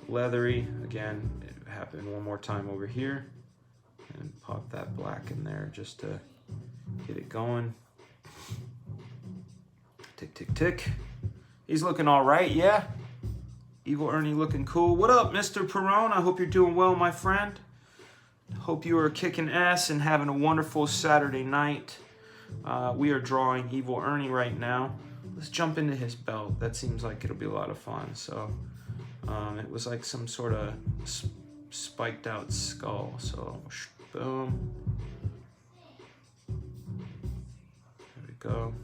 leathery. Again, it happened one more time over here. And pop that black in there just to get it going. Tick, tick, tick. He's looking all right, yeah? Evil Ernie looking cool. What up, Mr. Perone? I hope you're doing well, my friend. Hope you are kicking ass and having a wonderful Saturday night. We are drawing Evil Ernie right now. Let's jump into his belt. That seems like it'll be a lot of fun. So it was like some sort of spiked out skull. So boom. There we go.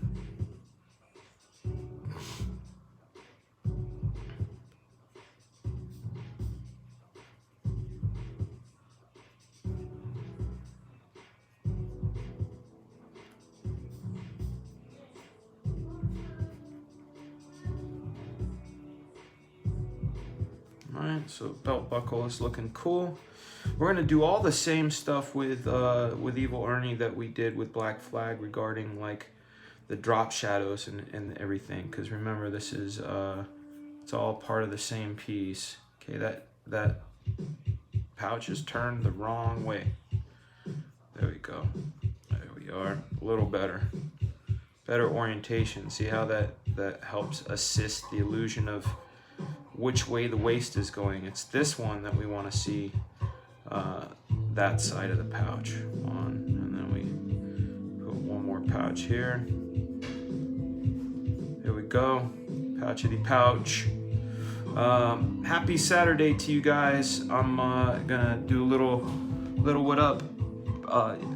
Alright, so belt buckle is looking cool. We're gonna do all the same stuff with Evil Ernie that we did with Black Flag regarding like the drop shadows and everything. Because remember, this is it's all part of the same piece. Okay, that pouch is turned the wrong way. There we go. There we are. A little better. Better orientation. See how that helps assist the illusion of which way the waist is going. It's this one that we want to see, that side of the pouch on, and then we put one more pouch here. There we go, pouchity pouch. Happy Saturday to you guys. I'm gonna do a little what up,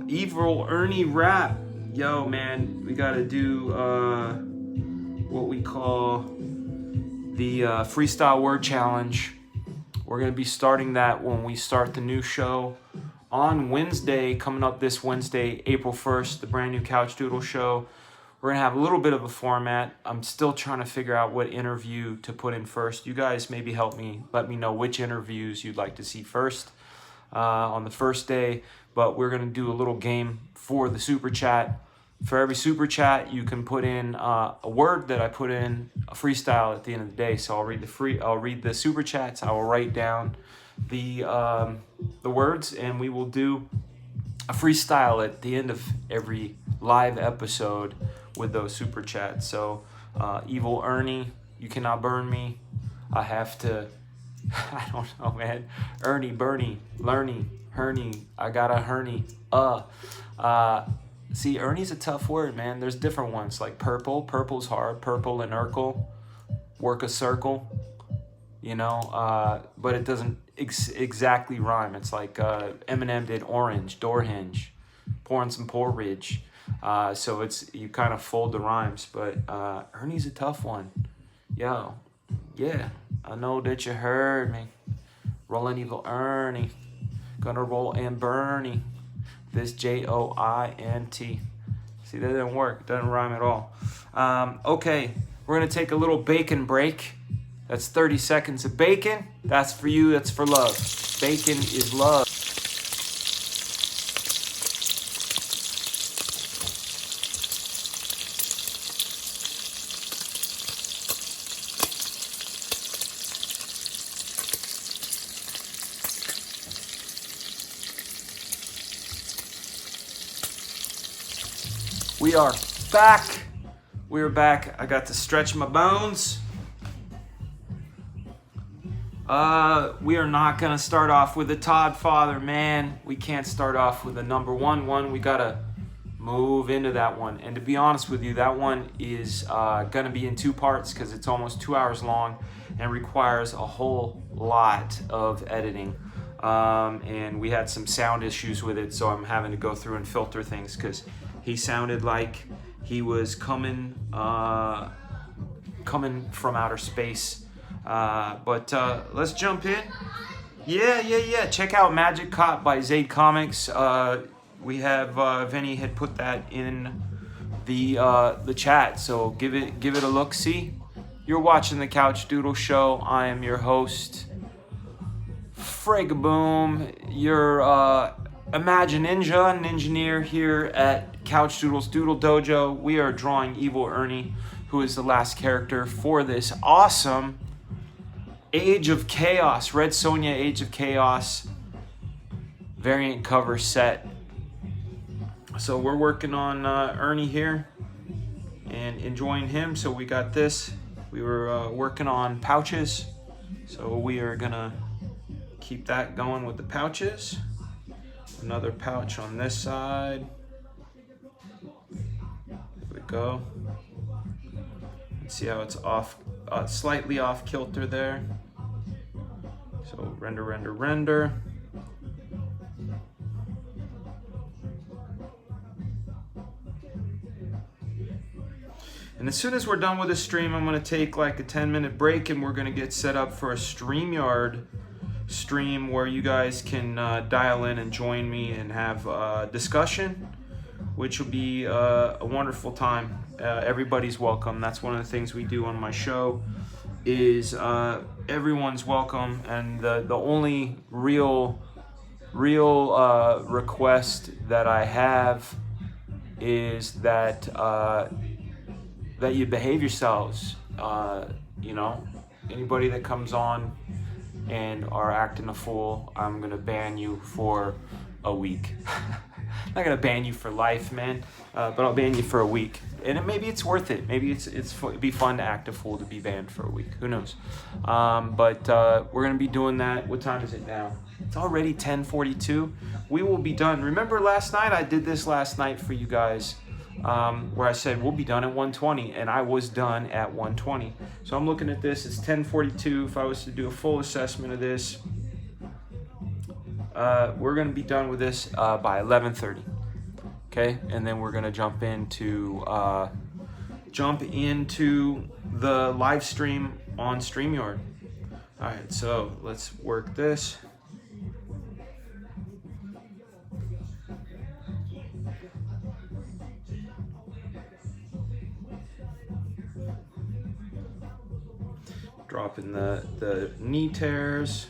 Evil Ernie rap. Yo man, we gotta do what we call the freestyle word challenge. We're gonna be starting that when we start the new show on Wednesday, coming up this Wednesday, April 1st, the brand new Couchdoodle show. We're gonna have a little bit of a format. I'm still trying to figure out what interview to put in first. You guys maybe help me, let me know which interviews you'd like to see first on the first day. But we're gonna do a little game for the super chat. For every super chat, you can put in a word that I put in a freestyle at the end of the day. So I'll read the super chats. I will write down the words, and we will do a freestyle at the end of every live episode with those super chats. So Evil Ernie, you cannot burn me. I have to. I don't know, man. Ernie, Bernie, Lernie, Hernie. I got a Hernie. See, Ernie's a tough word, man. There's different ones, like purple. Purple's hard. Purple and Urkel. Work a circle. You know, but it doesn't exactly rhyme. It's like Eminem did orange, door hinge, pouring some porridge. So it's, you kind of fold the rhymes, but Ernie's a tough one. Yo, yeah, I know that you heard me. Rolling Evil Ernie. Gonna roll and Bernie. This Joint. See, that didn't work. It doesn't rhyme at all. Okay, we're gonna take a little bacon break. That's 30 seconds of bacon. That's for you, that's for love. Bacon is love. We are back. We are back. I got to stretch my bones. We are not gonna start off with the Todd Father, man. We can't start off with the number one. We gotta move into that one. And to be honest with you, that one is gonna be in two parts because it's almost 2 hours long and requires a whole lot of editing. And we had some sound issues with it, so I'm having to go through and filter things because he sounded like he was coming from outer space. But let's jump in. Yeah. Check out Magic Cop by Zaid Comics. We have Vinny had put that in the chat, so give it a look. See, you're watching the Couchdoodle Show. I am your host, Fregaboom. Your Imagine Ninja, an engineer here at Couchdoodles Doodle Dojo. We are drawing Evil Ernie, who is the last character for this awesome Age of Chaos, Red Sonja Age of Chaos variant cover set. So we're working on Ernie here and enjoying him. So we got this. We were working on pouches. So we are gonna keep that going with the pouches. Another pouch on this side. There we go. See how it's off, slightly off kilter there. So render. And as soon as we're done with the stream, I'm gonna take like a 10-minute break and we're gonna get set up for a StreamYard stream where you guys can dial in and join me and have a discussion, which will be a wonderful time. Everybody's welcome. That's one of the things we do on my show is everyone's welcome, and the only real request that I have is that that you behave yourselves. You know, anybody that comes on and are acting a fool, I'm gonna ban you for a week. I'm not gonna ban you for life, man, but I'll ban you for a week. And maybe it's worth it. Maybe it'd be fun to act a fool to be banned for a week. Who knows? But we're gonna be doing that. What time is it now? It's already 10:42. We will be done. Remember last night? I did this last night for you guys, where I said we'll be done at 1:20, and I was done at 1:20. So I'm looking at this. It's 10:42. If I was to do a full assessment of this, we're gonna be done with this by 11:30. Okay, and then we're gonna jump into the live stream on StreamYard. All right, so let's work this. Dropping the knee tears.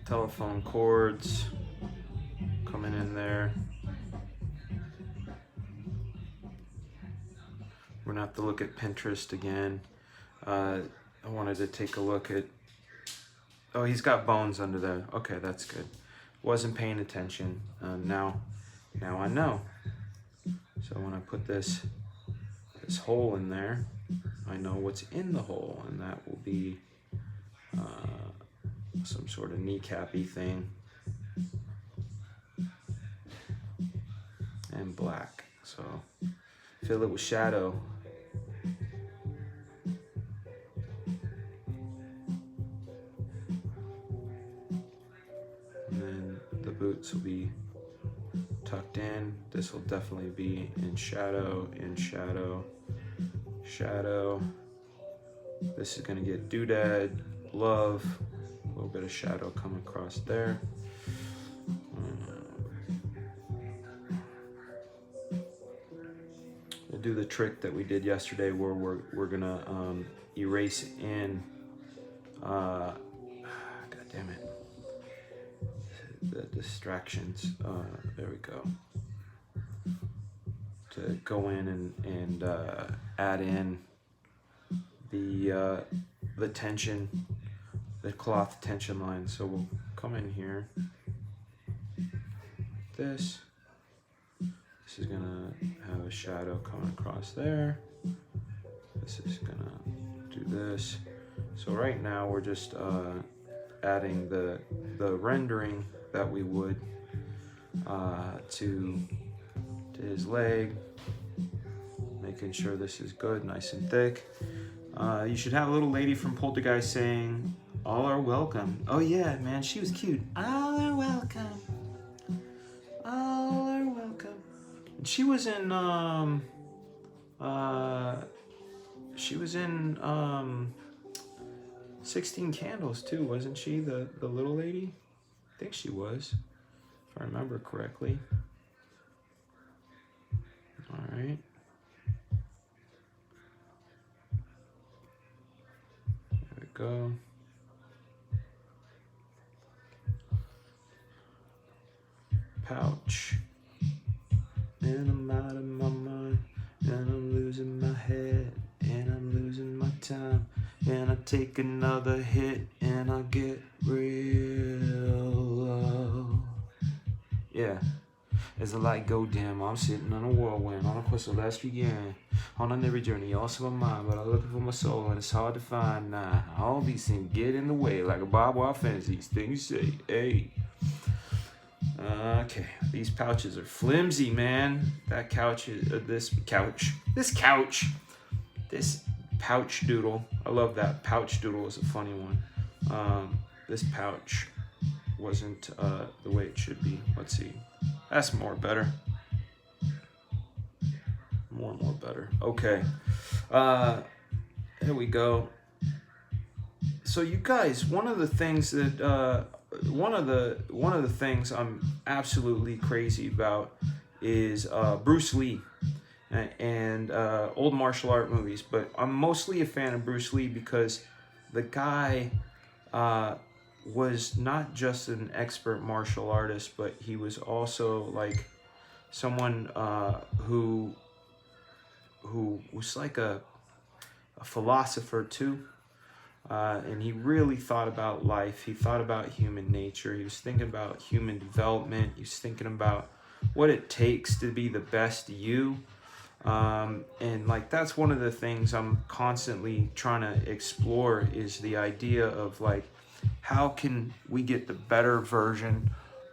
Telephone cords coming in there. We're gonna have to look at Pinterest again. I wanted to take a look at, oh, he's got bones under there. Okay, that's good. Wasn't paying attention. Now I know. So when I put this hole in there, I know what's in the hole, and that will be some sort of kneecappy thing, and black. So fill it with shadow. And then the boots will be tucked in. This will definitely be in shadow, shadow. This is gonna get doodad, love. A little bit of shadow coming across there. We'll do the trick that we did yesterday where we're gonna erase in, god damn it, the distractions. There we go. To go in and add in the tension, the cloth tension line. So we'll come in here. This is gonna have a shadow coming across there. This is gonna do this. So right now we're just adding the rendering that we would to his leg, making sure this is good, nice and thick. You should have a little lady from Poltergeist saying, All are welcome. Oh yeah, man, she was cute. All are welcome. All are welcome. She was in 16 Candles too, wasn't she? The little lady? I think she was, if I remember correctly. All right. There we go. Pouch. And I'm out of my mind, and I'm losing my head, and I'm losing my time, and I take another hit, and I get real low. Yeah. As the light go dim, I'm sitting on a whirlwind, on a quest of last beginning, on an every journey, also my mind, but I'm looking for my soul, and it's hard to find now. All these things get in the way, like a barbed wire fence, these things say, hey. Okay, these pouches are flimsy, man. That couch is, this pouch doodle. I love that. Pouch doodle is a funny one. This pouch wasn't the way it should be. Let's see. That's more better. More better. Okay. Here we go. So you guys, one of the things that one of the things I'm absolutely crazy about is Bruce Lee and old martial art movies. But I'm mostly a fan of Bruce Lee because the guy was not just an expert martial artist, but he was also like someone who was like a philosopher too. And he really thought about life. He thought about human nature. He was thinking about human development. He was thinking about what it takes to be the best you. And like that's one of the things I'm constantly trying to explore is the idea of like, how can we get the better version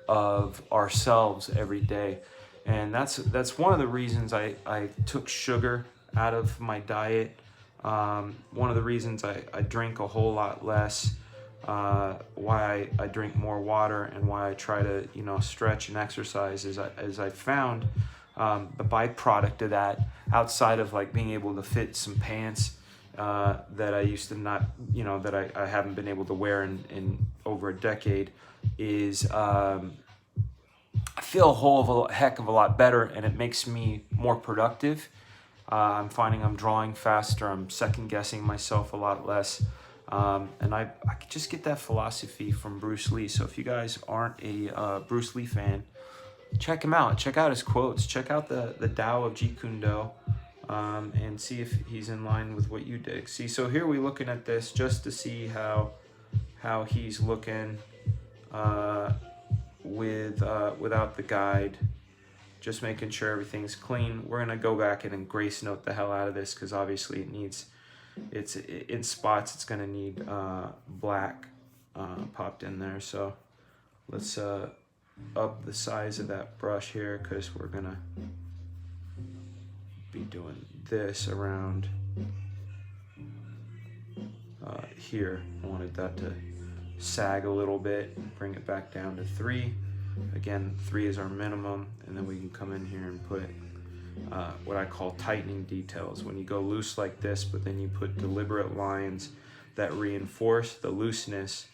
of ourselves every day? And that's one of the reasons I took sugar out of my diet. One of the reasons I drink a whole lot less, why I drink more water, and why I try to stretch and exercise is I found the byproduct of that, outside of like being able to fit some pants that I used to not, that I haven't been able to wear in over a decade, is I feel a heck of a lot better, and it makes me more productive. I'm finding I'm drawing faster. I'm second guessing myself a lot less. And I just get that philosophy from Bruce Lee. So if you guys aren't a Bruce Lee fan, check him out. Check out his quotes. Check out the Tao of Jeet Kune Do, and see if he's in line with what you dig. See, so here we're looking at this just to see how he's looking without the guide. Just making sure everything's clean. We're gonna go back in and grace note the hell out of this because obviously it's in spots. It's gonna need black popped in there. So let's up the size of that brush here because we're gonna be doing this around here. I wanted that to sag a little bit, bring it back down to 3. Again, 3 is our minimum, and then we can come in here and put what I call tightening details. When you go loose like this, but then you put deliberate lines that reinforce the looseness,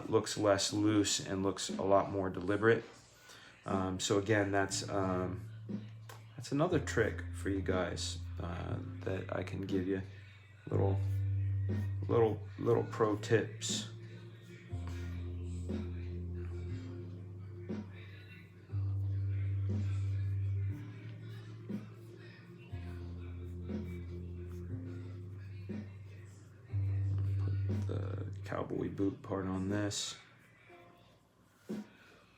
looks less loose and looks a lot more deliberate. So again, that's another trick for you guys that I can give you, little pro tips. Cowboy boot part on this.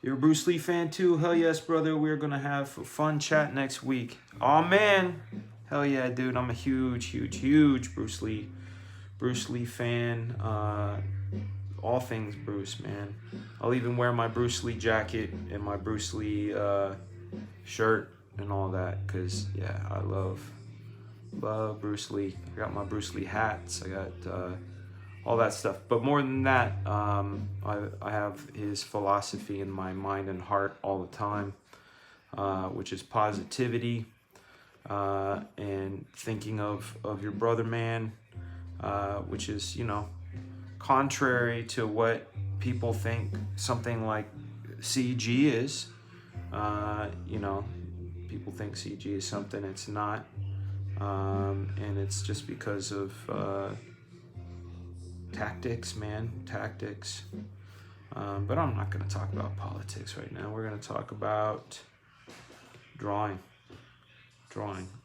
You're a Bruce Lee fan too? Hell yes, brother. We're gonna have a fun chat next week. Oh man, hell yeah, dude. I'm a huge Bruce Lee fan. All things Bruce, man. I'll even wear my Bruce Lee jacket and my Bruce Lee shirt and all that, cause yeah, I love Bruce Lee. I got my Bruce Lee hats. I got all that stuff. But more than that, I have his philosophy in my mind and heart all the time, which is positivity and thinking of your brother, man, which is, you know, contrary to what people think something like CG is. You know, people think CG is something it's not. And it's just because of tactics, man, tactics. But I'm not going to talk about politics right now. We're going to talk about drawing.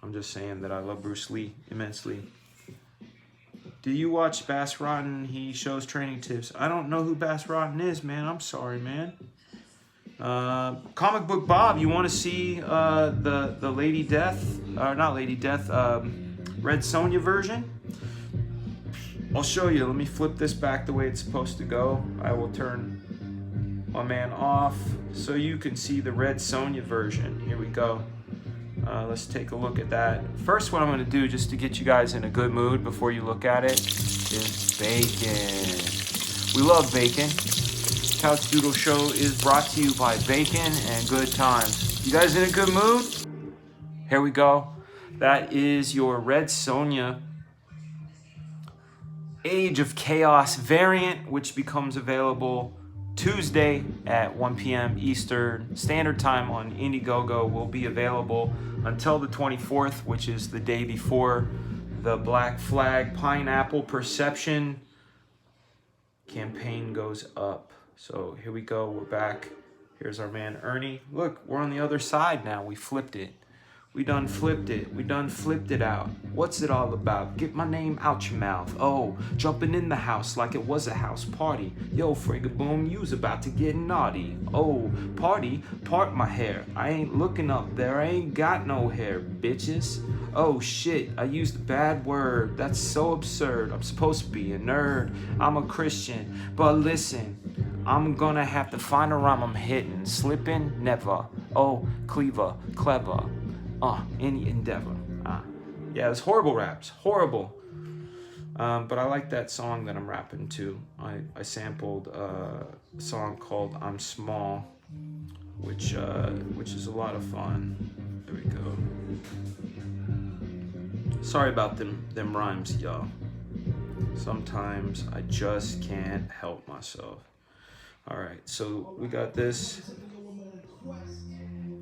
I'm just saying that I love Bruce Lee immensely. Do you watch Bass Rotten? He shows training tips. I don't know who Bass Rotten is, man. I'm sorry, man. Comic Book Bob, you want to see the Lady Death, or not Lady Death, Red Sonja version? I'll show you. Let me flip this back the way it's supposed to go. I will turn my man off so you can see the Red Sonja version. Here we go. Let's take a look at that. First, what I'm going to do, just to get you guys in a good mood before you look at it, is bacon. We love bacon. Couchdoodle Show is brought to you by bacon and good times. You guys in a good mood? Here we go. That is your Red Sonja Age of Chaos variant, which becomes available Tuesday at 1 p.m. Eastern Standard Time on Indiegogo. Will be available until the 24th, which is the day before the Black Flag Pineapple Perception campaign goes up. So here we go. We're back. Here's our man Ernie. Look, we're on the other side now. We flipped it. We done flipped it. We done flipped it out. What's it all about? Get my name out your mouth. Oh, jumping in the house like it was a house party. Yo, Frigaboom, you's about to get naughty. Oh, party, part my hair. I ain't looking up there. I ain't got no hair, bitches. Oh shit, I used a bad word. That's so absurd. I'm supposed to be a nerd. I'm a Christian. But listen, I'm gonna have to find a rhyme I'm hitting. Slipping, never. Oh, cleaver, clever. Any endeavor. Yeah, it was horrible raps. Horrible. But I like that song that I'm rapping to. I sampled a song called I'm Small, which is a lot of fun. There we go. Sorry about them rhymes, y'all. Sometimes I just can't help myself. Alright, so we got this.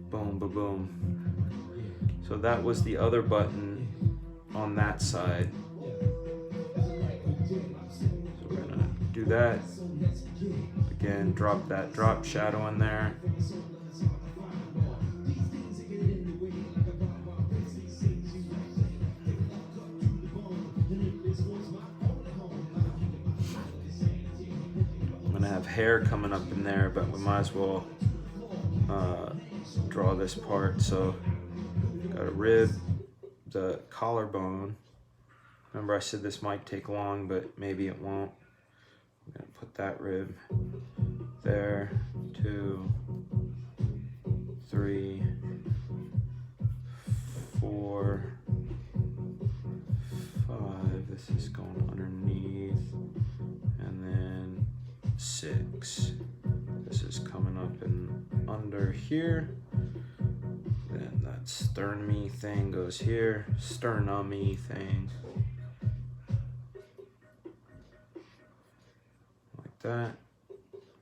Boom, boom, boom. So that was the other button on that side. So we're gonna do that. Again, drop that drop shadow in there. I'm gonna have hair coming up in there, but we might as well draw this part. So got a rib, the collarbone. Remember I said this might take long, but maybe it won't. I'm gonna put that rib there, 2, 3, 4, 5. This is going underneath, and then 6. This is coming up and under here. Then that sternumy thing goes here. Sternumy thing. Like that.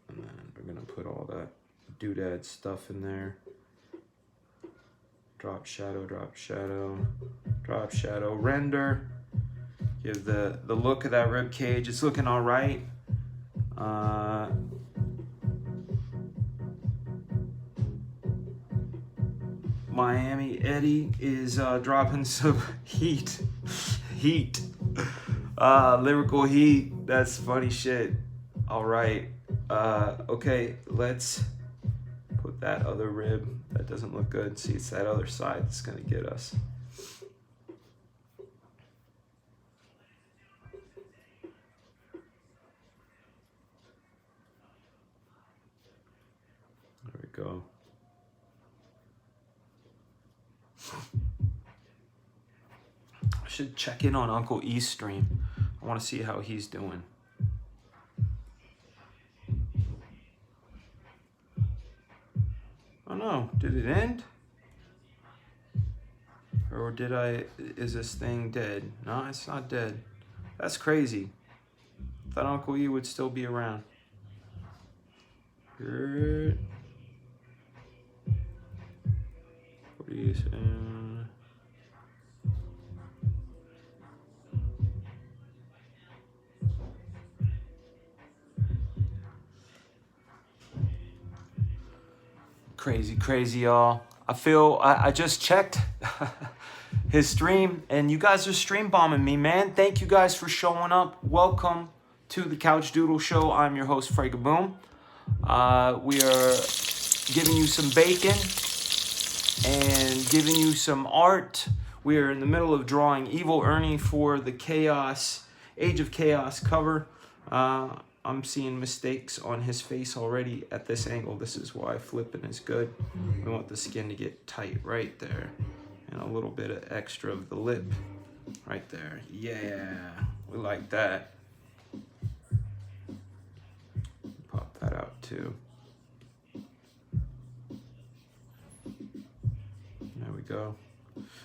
And then we're gonna put all that doodad stuff in there. Drop shadow, drop shadow, drop shadow, render. Give the look of that rib cage. It's looking all right. Miami Eddie is dropping some heat. Lyrical heat. That's funny shit. All right. Okay, let's put that other rib. That doesn't look good. See, it's that other side that's gonna get us. There we go. I should check in on Uncle E's stream. I want to see how he's doing. don't know. Did it end? Or is this thing dead? No, it's not dead. That's crazy. Thought Uncle E would still be around. Good. What are you saying? Crazy, y'all. I just checked his stream, and you guys are stream bombing me, man. Thank you guys for showing up. Welcome to the Couchdoodle Show. I'm your host, Fregaboom. We are giving you some bacon and giving you some art. We are in the middle of drawing Evil Ernie for the Age of Chaos cover. I'm seeing mistakes on his face already at this angle. This is why flipping is good. We want the skin to get tight right there. And a little bit of extra of the lip right there. Yeah, we like that. Pop that out too. There we go.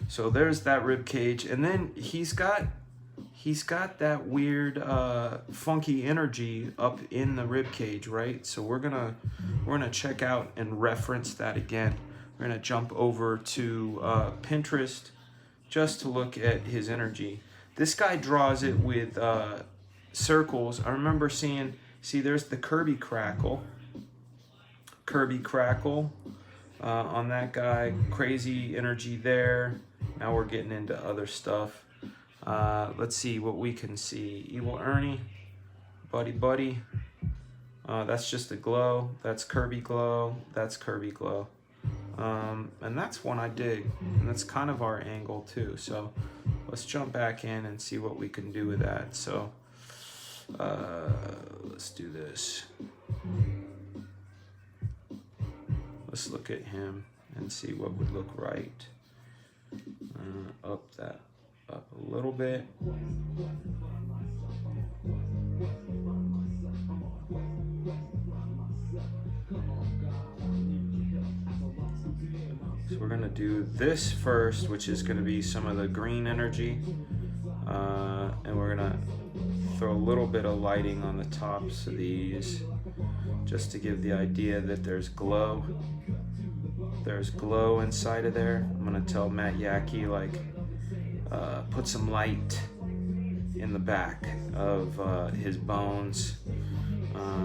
So there's that rib cage. And then he's got that weird funky energy up in the rib cage, right? So we're gonna check out and reference that again. We're gonna jump over to Pinterest just to look at his energy. This guy draws it with circles. I remember see there's the Kirby crackle on that guy. Crazy energy there. Now we're getting into other stuff. Let's see what we can see. Evil Ernie, buddy. That's just a glow. That's Kirby glow. That's Kirby glow. And that's one I dig. And that's kind of our angle too. So let's jump back in and see what we can do with that. So let's do this. Let's look at him and see what would look right. Up a little bit. So we're gonna do this first, which is gonna be some of the green energy. And we're gonna throw a little bit of lighting on the tops of these, just to give the idea that there's glow. There's glow inside of there. I'm gonna tell Matt Yaki, like, put some light in the back of his bones.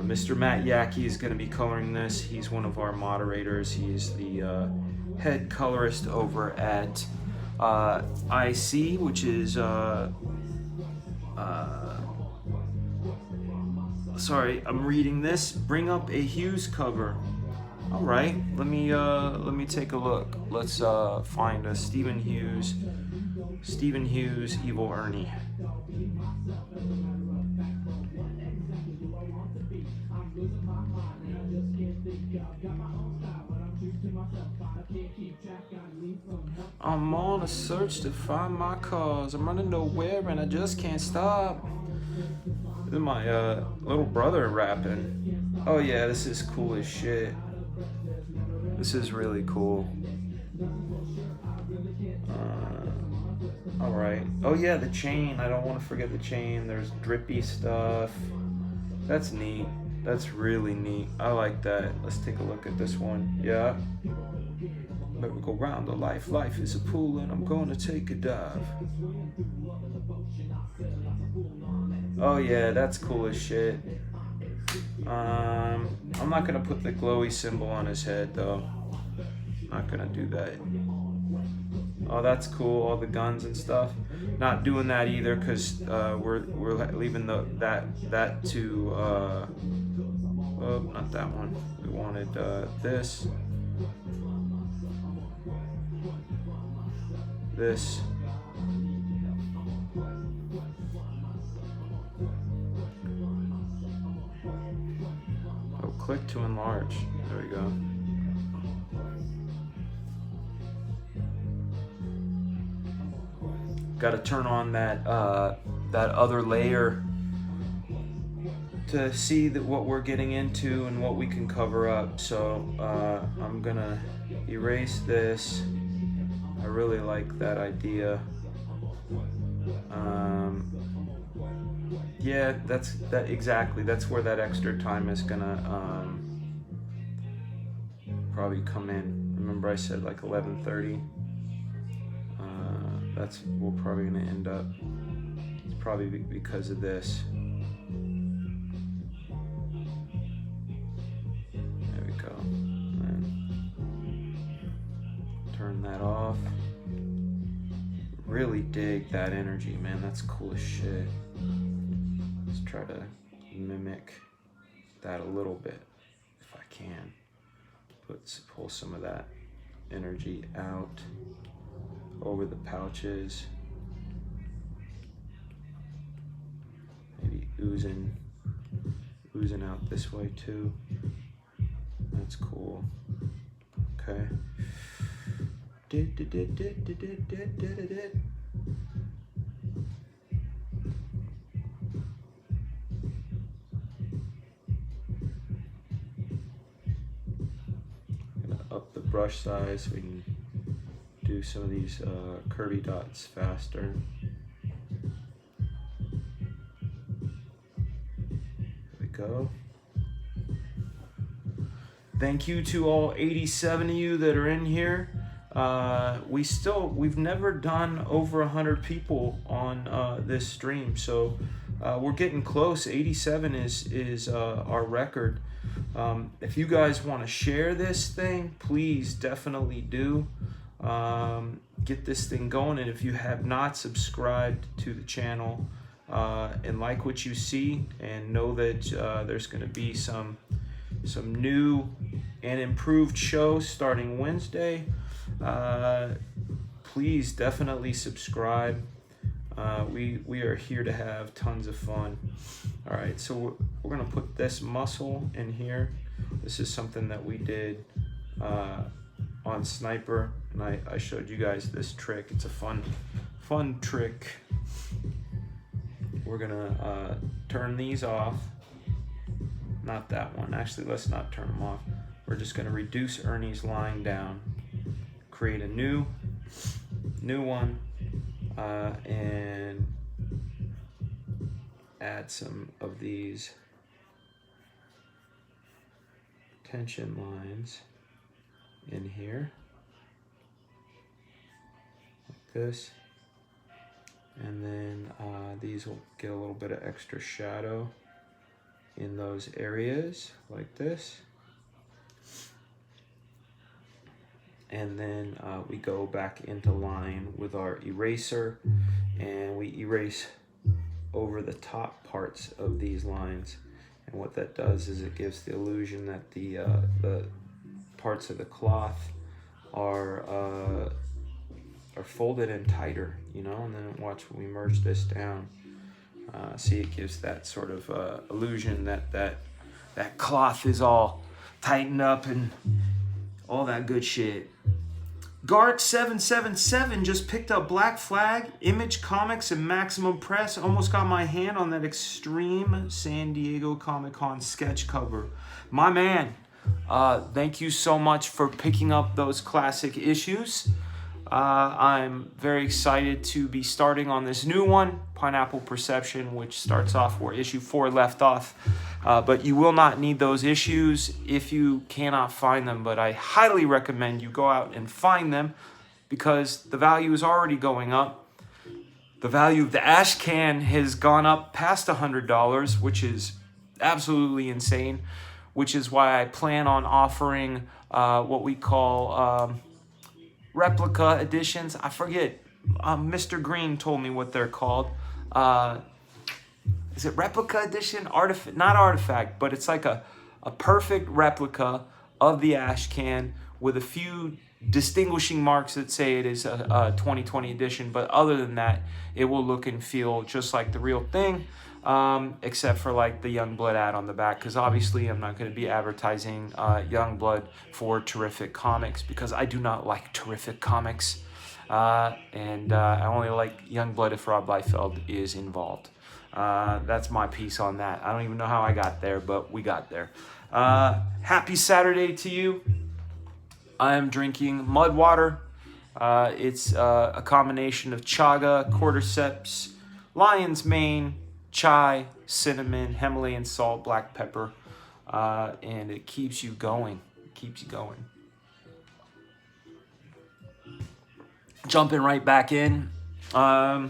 Mr. Matt Yaki is going to be coloring this. He's one of our moderators. He's the head colorist over at IC, which is sorry, I'm reading this. Bring up a Hughes cover. All right, let me take a look. Let's find a Stephen Hughes, Evil Ernie. I'm on a search to find my cause. I'm running nowhere and I just can't stop. This is my little brother rapping. Oh yeah, this is cool as shit. This is really cool. All right. Oh yeah, the chain. I don't want to forget the chain. There's drippy stuff. That's neat. That's really neat. I like that. Let's take a look at this one. Yeah. Let me go round the life. Life is a pool and I'm going to take a dive. Oh yeah, that's cool as shit. I'm not gonna put the glowy symbol on his head though. Not gonna do that. Oh, that's cool. All the guns and stuff. Not doing that either because we're leaving that to oh, not that one. We wanted this. This. Oh, click to enlarge. There we go. Got to turn on that that other layer to see that what we're getting into and what we can cover up. So I'm gonna erase this. I really like that idea. Yeah, that's exactly. That's where that extra time is gonna probably come in. Remember I said like 11:30. That's we're probably gonna end up. It's probably because of this. There we go. And turn that off. Really dig that energy, man. That's cool as shit. Let's try to mimic that a little bit if I can. Pull some of that energy out over the pouches. Maybe oozing out this way too. That's cool. Okay. Gonna up the brush size so we can do some of these curvy dots faster. There we go. Thank you to all 87 of you that are in here. We've never done over 100 people on this stream, so we're getting close. 87 is our record. If you guys want to share this thing, please definitely do. Get this thing going, and if you have not subscribed to the channel and like what you see and know that there's going to be some new and improved shows starting Wednesday, please definitely subscribe. We are here to have tons of fun. All right, so we're gonna put this muscle in here. This is something that we did on Sniper, and I showed you guys this trick. It's a fun trick. We're gonna turn these off. Not that one. Actually, let's not turn them off. We're just gonna reduce Ernie's lying down, create a new one, and add some of these tension lines in here, like this, and then these will get a little bit of extra shadow in those areas, like this. And then we go back into line with our eraser, and we erase over the top parts of these lines. And what that does is it gives the illusion that the parts of the cloth are folded in tighter, you know. And then watch when we merge this down. See, it gives that sort of illusion that cloth is all tightened up and all that good shit. Gark777 just picked up Black Flag, Image Comics, and Maximum Press. Almost got my hand on that Extreme San Diego Comic-Con sketch cover. My man, thank you so much for picking up those classic issues. I'm very excited to be starting on this new one, Pineapple Perception, which starts off where issue 4 left off. But you will not need those issues if you cannot find them. But I highly recommend you go out and find them because the value is already going up. The value of the ash can has gone up past $100, which is absolutely insane, which is why I plan on offering what we call replica editions. I forget. Mr. Green told me what they're called. Is it replica edition? Not artifact, but it's like a perfect replica of the ash can with a few distinguishing marks that say it is a 2020 edition. But other than that, it will look and feel just like the real thing, except for like the Youngblood ad on the back. Because obviously I'm not going to be advertising Youngblood for Terrific Comics because I do not like Terrific Comics. And I only like Youngblood if Rob Liefeld is involved. That's my piece on that. I don't even know how I got there, but we got there. Happy Saturday to you. I am drinking mud water. It's a combination of chaga, cordyceps, lion's mane, chai, cinnamon, Himalayan salt, black pepper, and it keeps you going. Keeps you going. Jumping right back in. I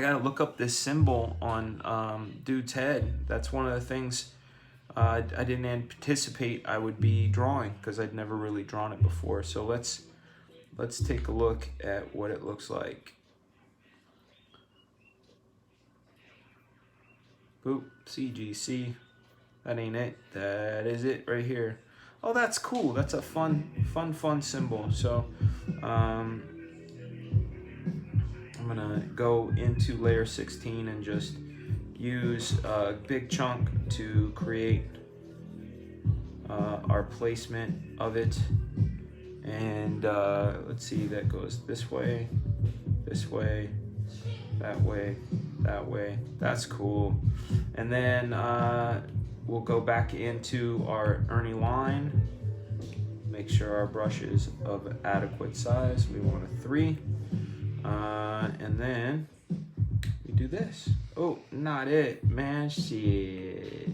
gotta look up this symbol on Dude's head. That's one of the things I didn't anticipate I would be drawing because I'd never really drawn it before. So let's take a look at what it looks like. Boop, CGC. That ain't it. That is it right here. Oh, that's cool. That's a fun symbol. So I'm gonna go into layer 16 and just use a big chunk to create our placement of it. And let's see, that goes this way, that way, that way. That's cool. And then we'll go back into our Ernie line. Make sure our brush is of adequate size. We want a 3. And then we do this. Oh, not it, man. Shit.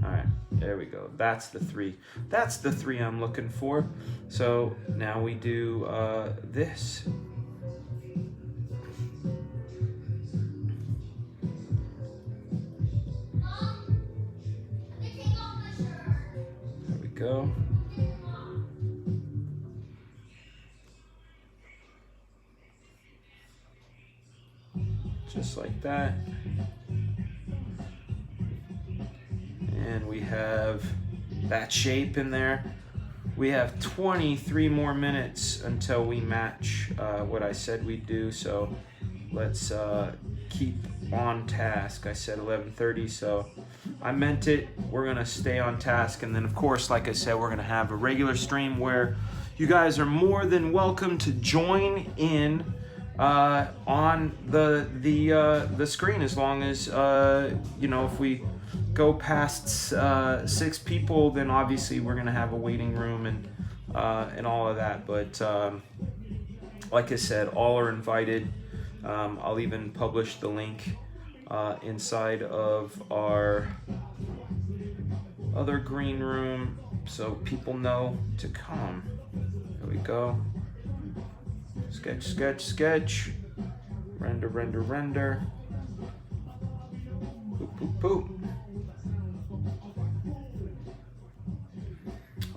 All right, there we go. That's the 3. That's the 3 I'm looking for. So now we do this. There we go. Just like that. And we have that shape in there. We have 23 more minutes until we match what I said we'd do. So let's keep on task. I said 11:30, so I meant it. We're gonna stay on task. And then of course, like I said, we're gonna have a regular stream where you guys are more than welcome to join in on the screen, as long as you know, if we go past 6 people, then obviously we're gonna have a waiting room and all of that. But like I said, all are invited. I'll even publish the link inside of our other green room so people know to come. There we go. Sketch, sketch, sketch. Render, render, render. Boop, boop, boop.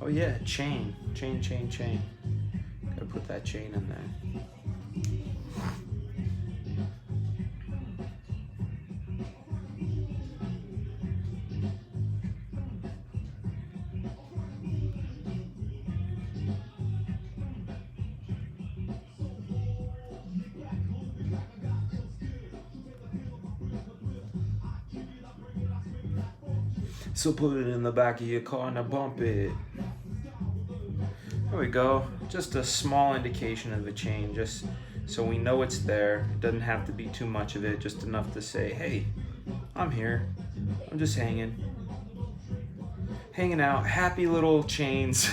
Oh yeah, chain. Chain, chain, chain. Gotta put that chain in there. So put it in the back of your car and bump it. There we go. Just a small indication of the chain, just so we know it's there. It doesn't have to be too much of it, just enough to say, hey, I'm here. I'm just hanging out. Happy little chains.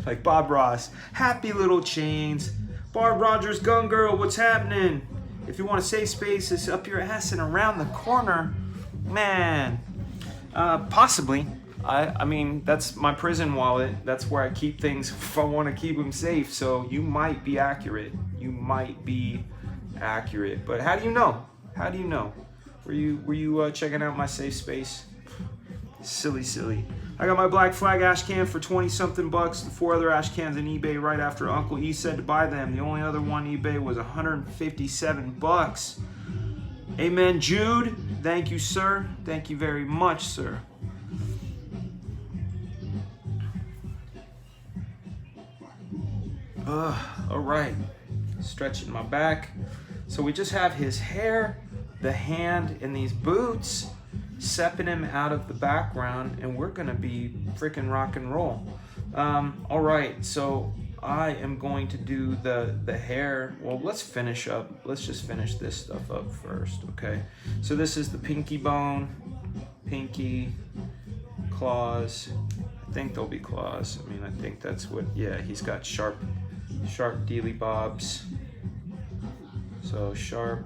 Like Bob Ross. Happy little chains. Barb Rogers, Gun Girl, what's happening? If you want a safe space, it's up your ass and around the corner. Man. Possibly. I mean, that's my prison wallet. That's where I keep things if I want to keep them safe. So you might be accurate. You might be accurate. But how do you know? How do you know? Were you checking out my safe space? Silly, silly. I got my Black Flag ash can for 20-something bucks. The 4 other ash cans on eBay right after Uncle E said to buy them. The only other one eBay was 157 bucks. Amen, Jude. Thank you, sir. Thank you very much, sir. All right. Stretching my back. So we just have his hair, the hand, and these boots, stepping him out of the background, and we're gonna be freaking rock and roll. All right. So I am going to do the hair. Well, let's just finish this stuff up first, okay? So this is the pinky bone, pinky, claws. I think there'll be claws. I mean, I think that's what, yeah, he's got sharp dealy bobs. So sharp,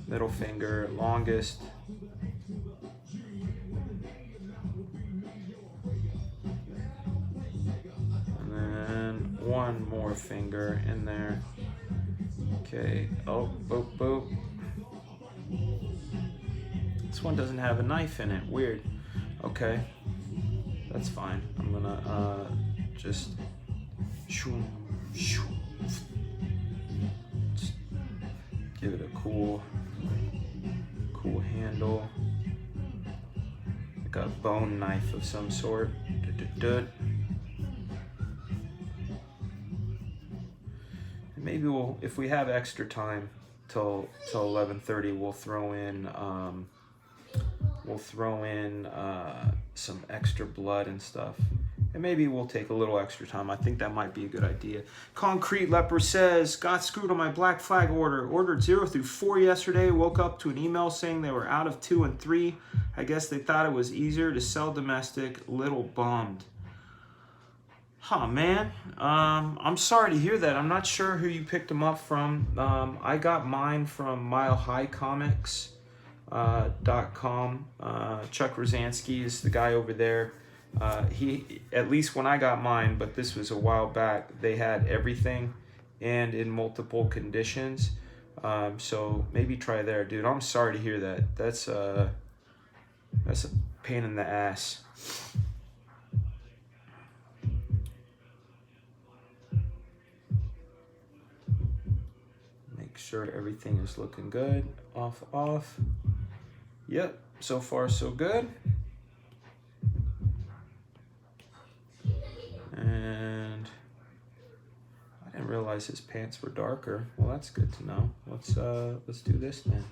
middle finger, longest. And then one more finger in there. Okay, oh, boop, boop. This one doesn't have a knife in it, weird. Okay, that's fine. I'm gonna just give it a cool handle, like a bone knife of some sort. And maybe we'll, if we have extra time till 11:30, we'll throw in some extra blood and stuff. And maybe we'll take a little extra time. I think that might be a good idea. Concrete Leper says, got screwed on my Black Flag order. Ordered 0 through 4 yesterday. Woke up to an email saying they were out of 2 and 3. I guess they thought it was easier to sell domestic. Little bummed. Huh, man. I'm sorry to hear that. I'm not sure who you picked them up from. I got mine from milehighcomics.com. Chuck Rosansky is the guy over there. He, at least when I got mine, but this was a while back, they had everything and in multiple conditions. So maybe try there, dude. I'm sorry to hear that. That's a pain in the ass. Make sure everything is looking good. Off. Yep, so far so good. And I didn't realize his pants were darker. Well, that's good to know. Let's do this then.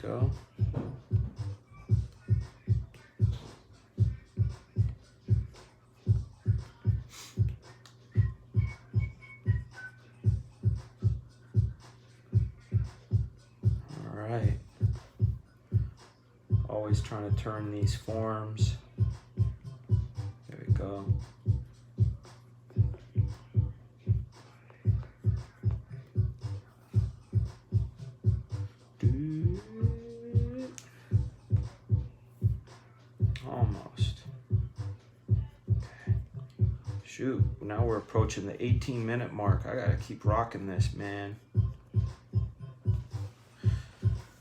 Go. All right. Always trying to turn these forms. There we go. Almost. Okay. Shoot, now we're approaching the 18-minute mark. I gotta keep rocking this, man.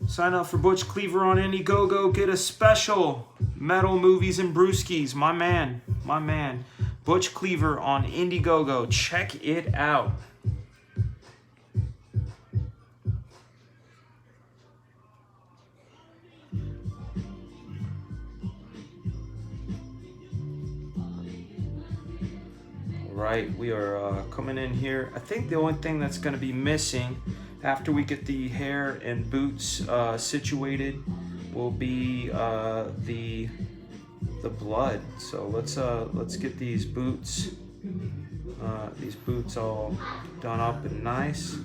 Sign up for Butch Cleaver on Indiegogo. Get a special. Metal Movies and Brewskis. My man. Butch Cleaver on Indiegogo. Check it out. Right, we are coming in here. I think the only thing that's going to be missing after we get the hair and boots situated will be the blood. So let's get these boots all done up and nice.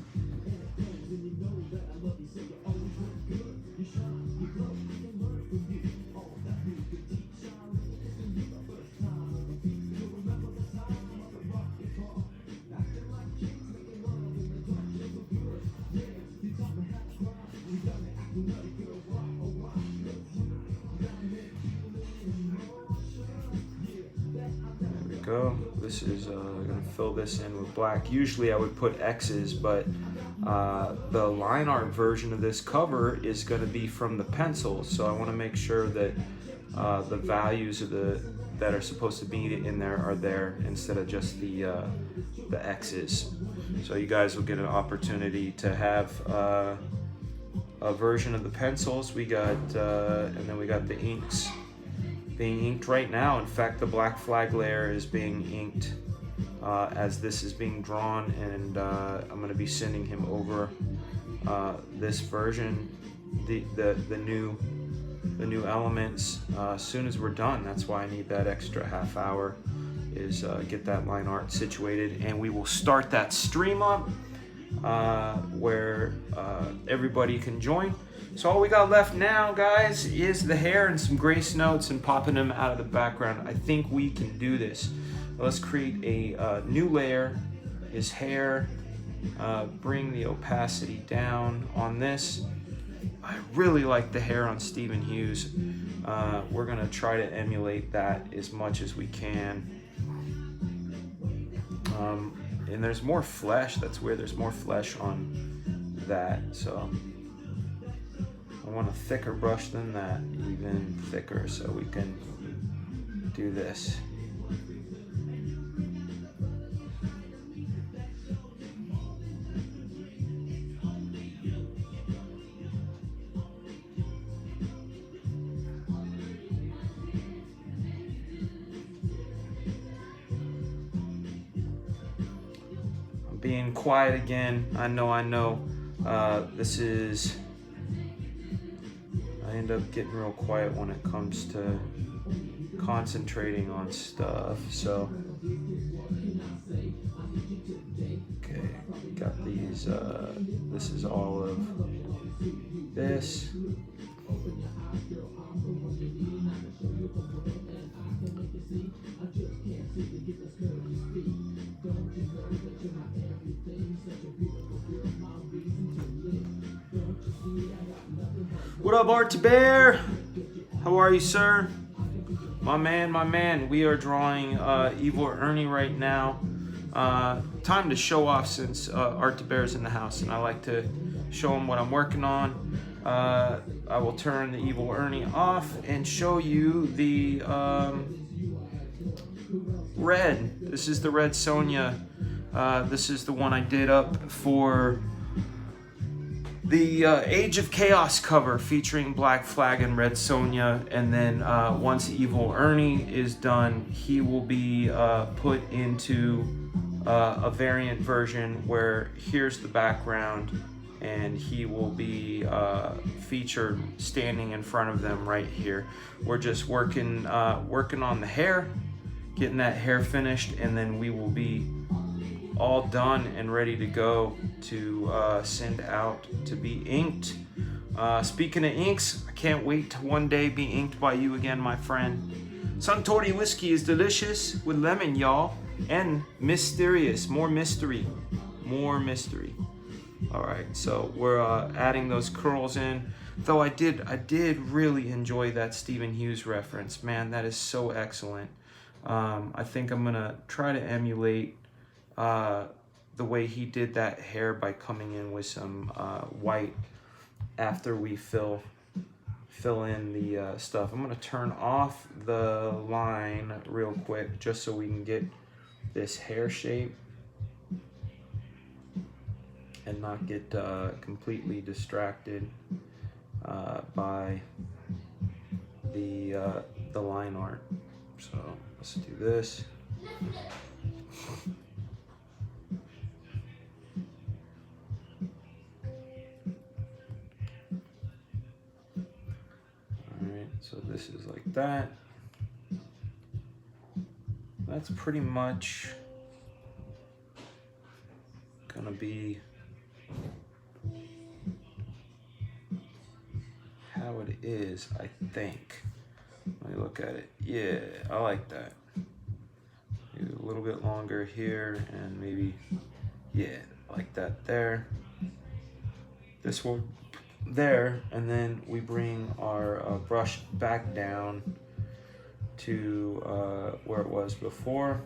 Go. This is gonna fill this in with black. Usually I would put X's, but the line art version of this cover is gonna be from the pencils, so I want to make sure that the values of that are supposed to be in there are there instead of just the X's. So you guys will get an opportunity to have version of the pencils. We got, and then we got the inks being inked right now. In fact, the black flag layer is being inked as this is being drawn, and I'm going to be sending him over this version, the new elements as soon as we're done. That's why I need that extra half hour, is get that line art situated, and we will start that stream up where everybody can join. So all we got left now, guys, is the hair and some grace notes and popping them out of the background. I think we can do this. Let's create a new layer, his hair, bring the opacity down on this. I really like the hair on Stephen Hughes. We're gonna try to emulate that as much as we can. And there's more flesh. That's where there's more flesh on that. So I want a thicker brush than that, even thicker, so we can do this. Being quiet again. I know. This is, I end up getting real quiet when it comes to concentrating on stuff. So, okay, got these. This is all of this. What up, Art Bear? How are you, sir? My man. We are drawing Evil Ernie right now. Time to show off, since Art Bear's in the house, and I like to show him what I'm working on. I will turn the Evil Ernie off and show you the red. This is the red Sonja. This is the one I did up for the Age of Chaos cover, featuring Black Flag and Red Sonja. And then once Evil Ernie is done, he will be put into a variant version where here's the background, and he will be featured standing in front of them right here. We're just working on the hair, getting that hair finished, and then we will be all done and ready to go to send out to be inked. Speaking of inks, I can't wait to one day be inked by you again, my friend. Suntory whiskey is delicious with lemon, y'all, and mysterious. More mystery. All right, so we're adding those curls in. Though I did really enjoy that Stephen Hughes reference. Man, that is so excellent. I think I'm gonna try to emulate the way he did that hair by coming in with some white after we fill in the stuff. I'm gonna turn off the line real quick just so we can get this hair shape and not get completely distracted by the line art. So let's do this. Alright, so this is like that. That's pretty much gonna be how it is, I think. Let me look at it. Yeah, I like that. Maybe a little bit longer here, and maybe, yeah, like that there. This one there, and then we bring our brush back down to where it was before.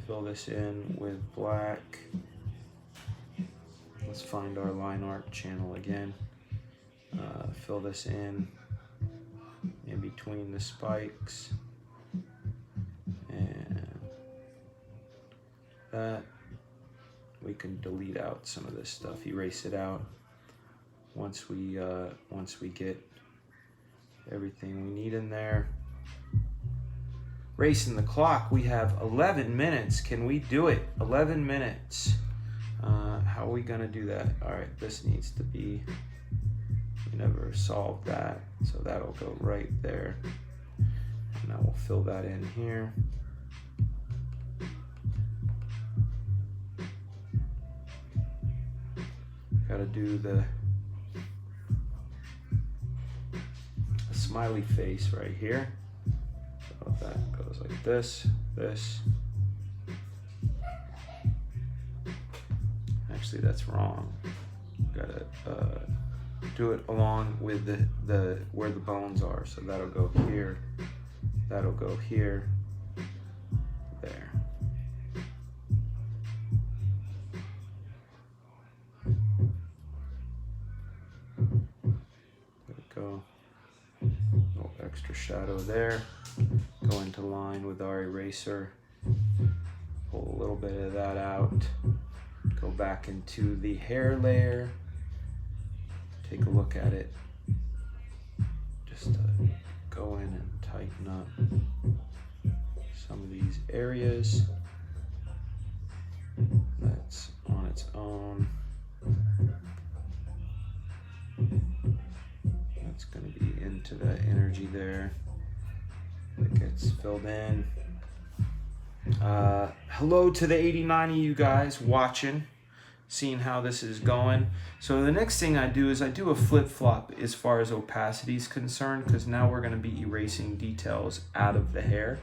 Fill this in with black. Let's find our line art channel again. Fill this in between the spikes, and that we can delete out some of this stuff, erase it out. once we get everything we need in there. Racing the clock, we have 11 minutes. Can we do it? 11 minutes. How are we gonna do that? All right, this needs to be, we never solved that, so that'll go right there. And now we'll fill that in here. Gotta do the smiley face right here. So that goes like this, this. Actually, that's wrong. Gotta do it along with the where the bones are. So that'll go here. That'll go here. There. There we go. Little extra shadow there. Go into line with our eraser. Pull a little bit of that out. Go back into the hair layer. Take a look at it. Just go in and tighten up some of these areas. That's on its own. That's going to be into that energy there. It gets filled in. Hello to the 89 of you guys watching, seeing how this is going. So the next thing I do is I do a flip-flop as far as opacity is concerned, because now we're going to be erasing details out of the hair.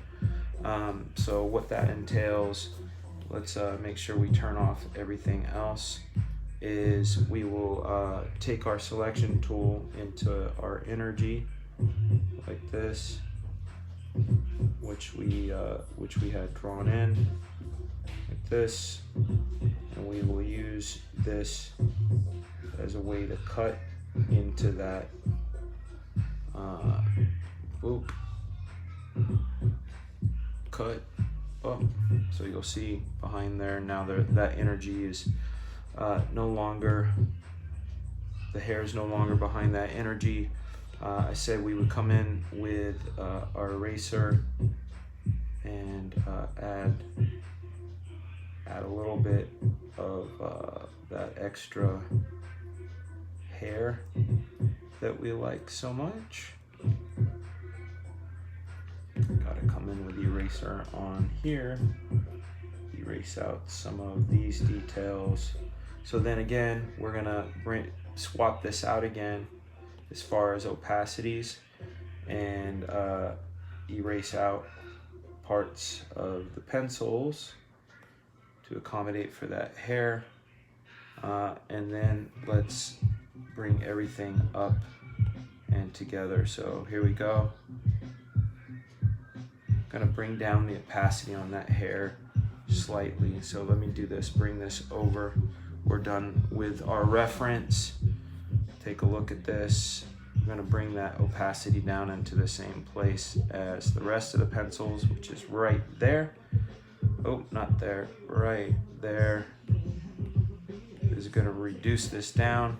So what that entails, let's make sure we turn off everything else, is we will take our selection tool into our energy like this, which we had drawn in like this, and we will use this as a way to cut into that cut up. So you'll see behind there now that energy is no longer, the hair is no longer behind that energy. I said we would come in with our eraser and add a little bit of that extra hair that we like so much. Gotta come in with the eraser on here, erase out some of these details. So then again, we're gonna swap this out again as far as opacities, and erase out parts of the pencils to accommodate for that hair. And then let's bring everything up and together. So here we go. Gonna bring down the opacity on that hair slightly. So let me do this, bring this over. We're done with our reference. Take a look at this. I'm going to bring that opacity down into the same place as the rest of the pencils, which is right there. Oh, not there, right there. This is going to reduce this down.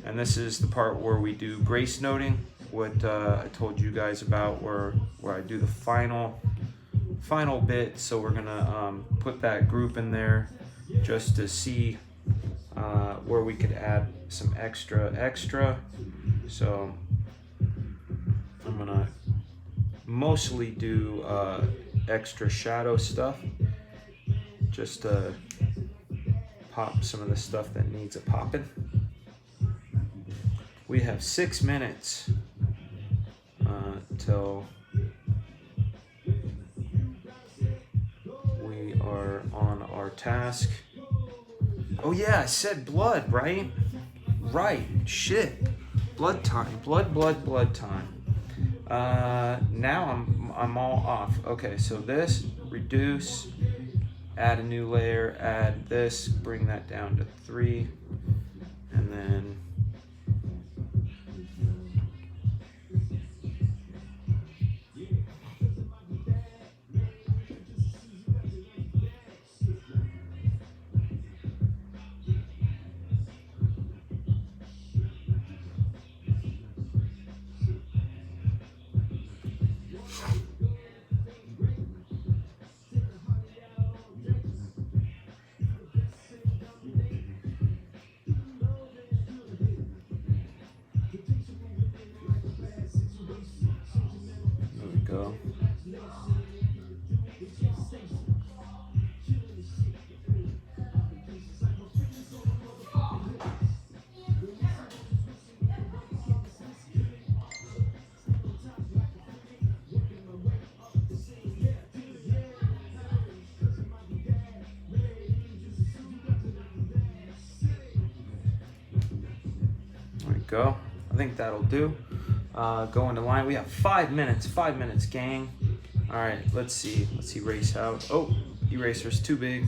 And this is the part where we do grace noting, what I told you guys about, where I do the final bit. So we're going to put that group in there just to see where we could add some extra. So I'm gonna mostly do extra shadow stuff, just to pop some of the stuff that needs a popping. We have 6 minutes till we are on our task. Oh yeah, I said blood, right? Right, shit. Blood time, blood time. Now I'm all off. Okay, so this, reduce, add a new layer, add this, bring that down to 3, and then go. I think that'll do. Go into line. We have 5 minutes. 5 minutes, gang. All right, let's see. Let's erase out. Oh, eraser's too big.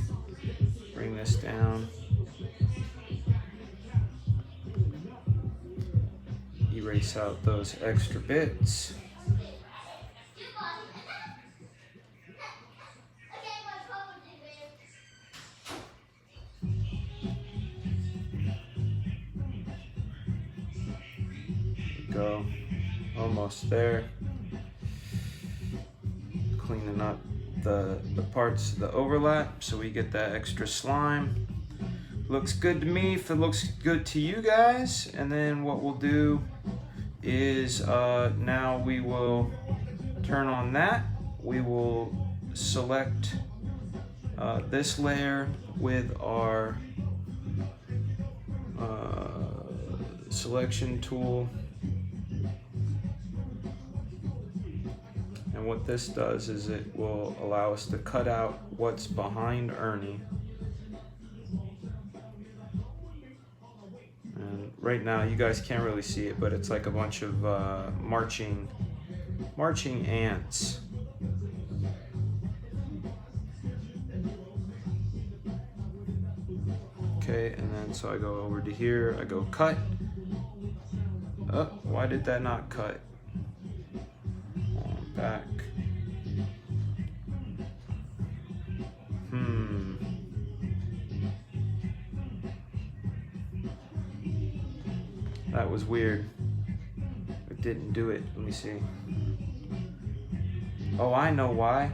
Bring this down. Erase out those extra bits. Go. Almost there. Cleaning up the parts of the overlap so we get that extra slime. Looks good to me if it looks good to you guys. And then what we'll do is now we will turn on that. We will select this layer with our selection tool. And what this does is it will allow us to cut out what's behind Ernie. And right now you guys can't really see it, but it's like a bunch of marching ants. Okay, and then so I go over to here, I go cut. Oh, why did that not cut? Back. That was weird. It didn't do it. Let me see. Oh, I know why.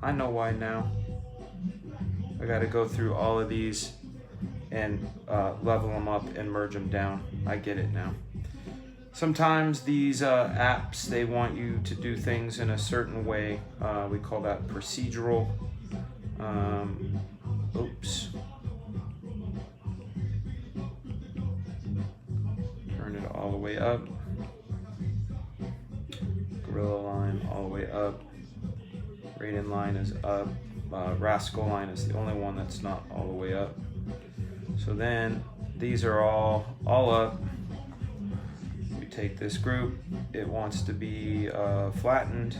I know why now. I gotta go through all of these and level them up and merge them down. I get it now. Sometimes these apps, they want you to do things in a certain way. We call that procedural. Oops. Turn it all the way up. Gorilla line all the way up. Raiden line is up. Rascal line is the only one that's not all the way up. So then these are all up. Take this group, it wants to be flattened,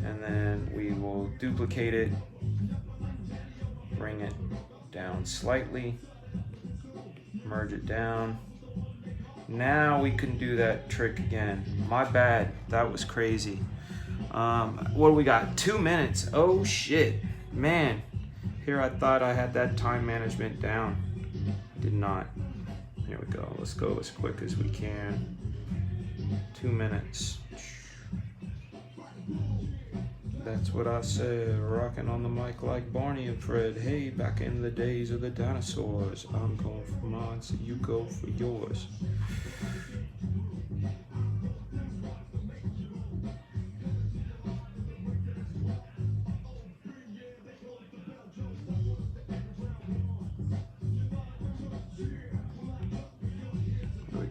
and then we will duplicate it, bring it down slightly, merge it down. Now we can do that trick again. My bad, that was crazy. What do we got? 2 minutes. Oh shit, man. Here I thought I had that time management down. Did not. Here we go. Let's go as quick as we can. 2 minutes. That's what I said. Rocking on the mic like Barney and Fred. Hey, back in the days of the dinosaurs. I'm going for mine, so you go for yours.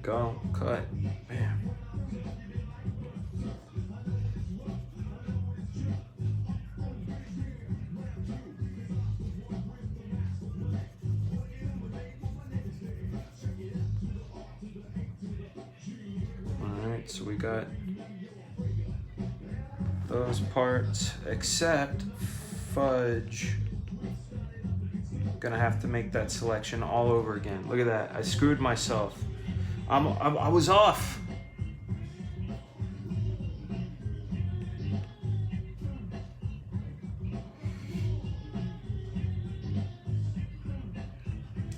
Go, cut, bam. Alright, so we got those parts, except fudge. Gonna have to make that selection all over again. Look at that, I screwed myself. I was off.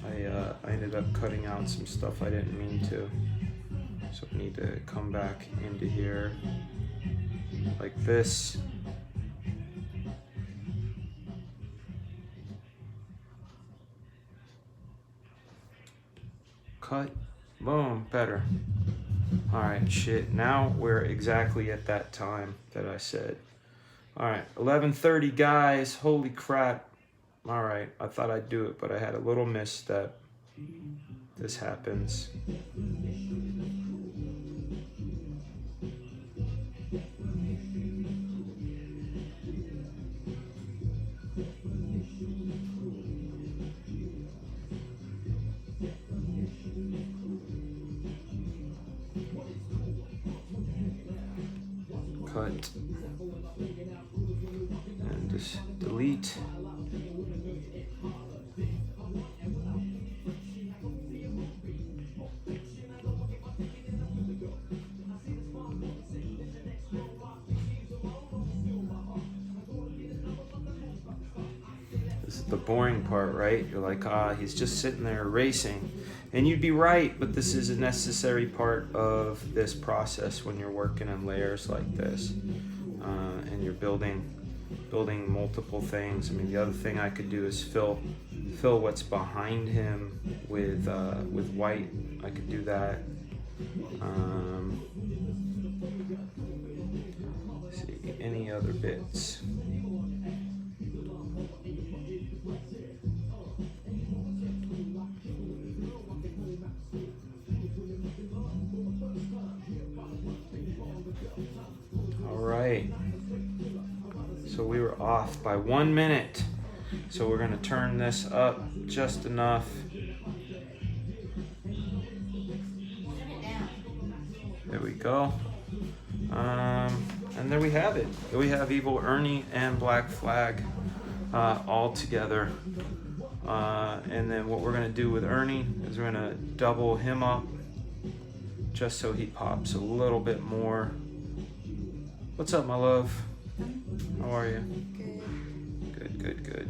I ended up cutting out some stuff I didn't mean to. So I need to come back into here like this. Cut. Boom, better. All right, shit. Now we're exactly at that time that I said. All right, 11:30, guys. Holy crap. All right, I thought I'd do it, but I had a little misstep. This happens. cut. And just delete. This is the boring part, right? You're like, he's just sitting there erasing. And you'd be right, but this is a necessary part of this process when you're working in layers like this. And you're building multiple things. I mean, the other thing I could do is fill what's behind him with white. I could do that. Let's see, any other bits? All right. So we were off by 1 minute. So we're gonna turn this up just enough. There we go. And there we have it. There we have Evil Ernie and Black Flag all together. And then what we're gonna do with Ernie is we're gonna double him up just so he pops a little bit more. What's up, my love? How are you? Good. Good.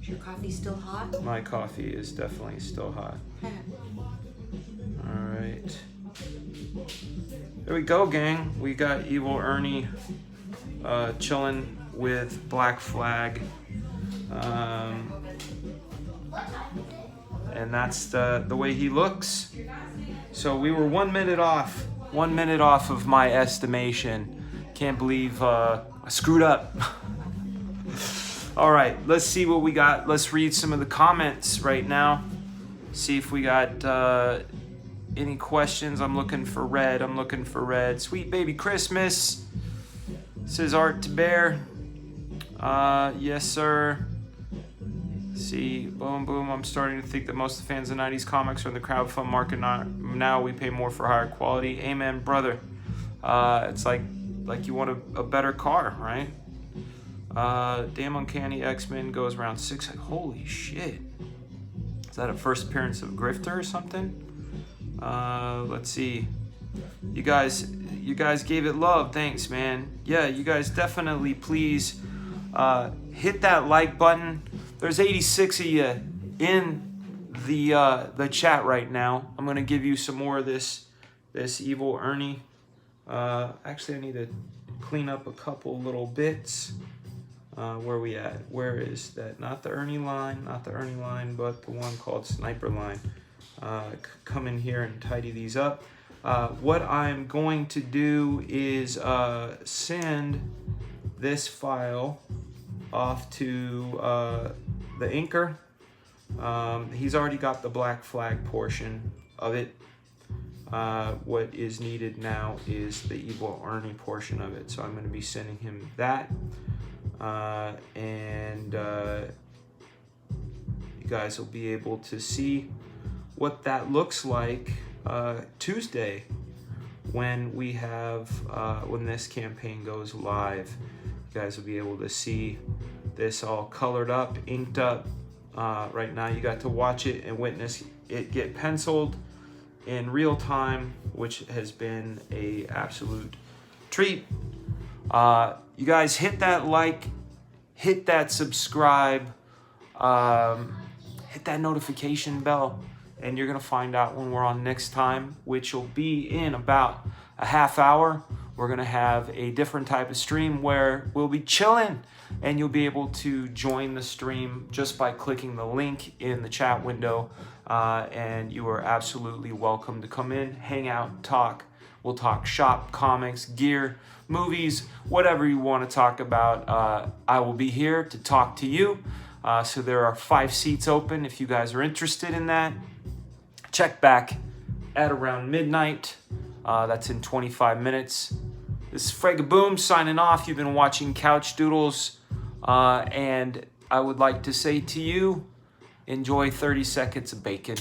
Is your coffee still hot? My coffee is definitely still hot. All right. There we go, gang. We got Evil Ernie chilling with Black Flag. And that's the way he looks. So we were 1 minute off. 1 minute off of my estimation. Can't believe I screwed up. All right, let's see what we got. Let's read some of the comments right now. See if we got any questions. I'm looking for red. Sweet baby Christmas. Says Art to Bear. Yes, sir. See, boom, boom. I'm starting to think that most of the fans of 90s comics are in the crowdfund market. Now we pay more for higher quality. Amen, brother. It's like you want a better car, right? Damn Uncanny X-Men goes around 6. Holy shit. Is that a first appearance of Grifter or something? Let's see. You guys gave it love. Thanks, man. Yeah, you guys definitely please hit that like button. There's 86 of you in the chat right now. I'm gonna give you some more of this Evil Ernie. Actually, I need to clean up a couple little bits. Where we at? Where is that? Not the Ernie line, but the one called Sniper Line. Come in here and tidy these up. What I'm going to do is send this file off to the inker. He's already got the Black Flag portion of it. What is needed now is the Evil Ernie portion of it. So I'm going to be sending him that. And you guys will be able to see what that looks like Tuesday when we have when this campaign goes live. You guys will be able to see this all colored up, inked up. Right now you got to watch it and witness it get penciled in real time, which has been a absolute treat. You guys hit that like, hit that subscribe, hit that notification bell, and you're gonna find out when we're on next time, which will be in about a half hour. We're gonna have a different type of stream where we'll be chilling, and you'll be able to join the stream just by clicking the link in the chat window. And you are absolutely welcome to come in, hang out, talk. We'll talk shop, comics, gear, movies, whatever you want to talk about. I will be here to talk to you. So there are 5 seats open if you guys are interested in that. Check back at around midnight. That's in 25 minutes. This is Fregaboom signing off. You've been watching Couchdoodles. And I would like to say to you, enjoy 30 seconds of bacon.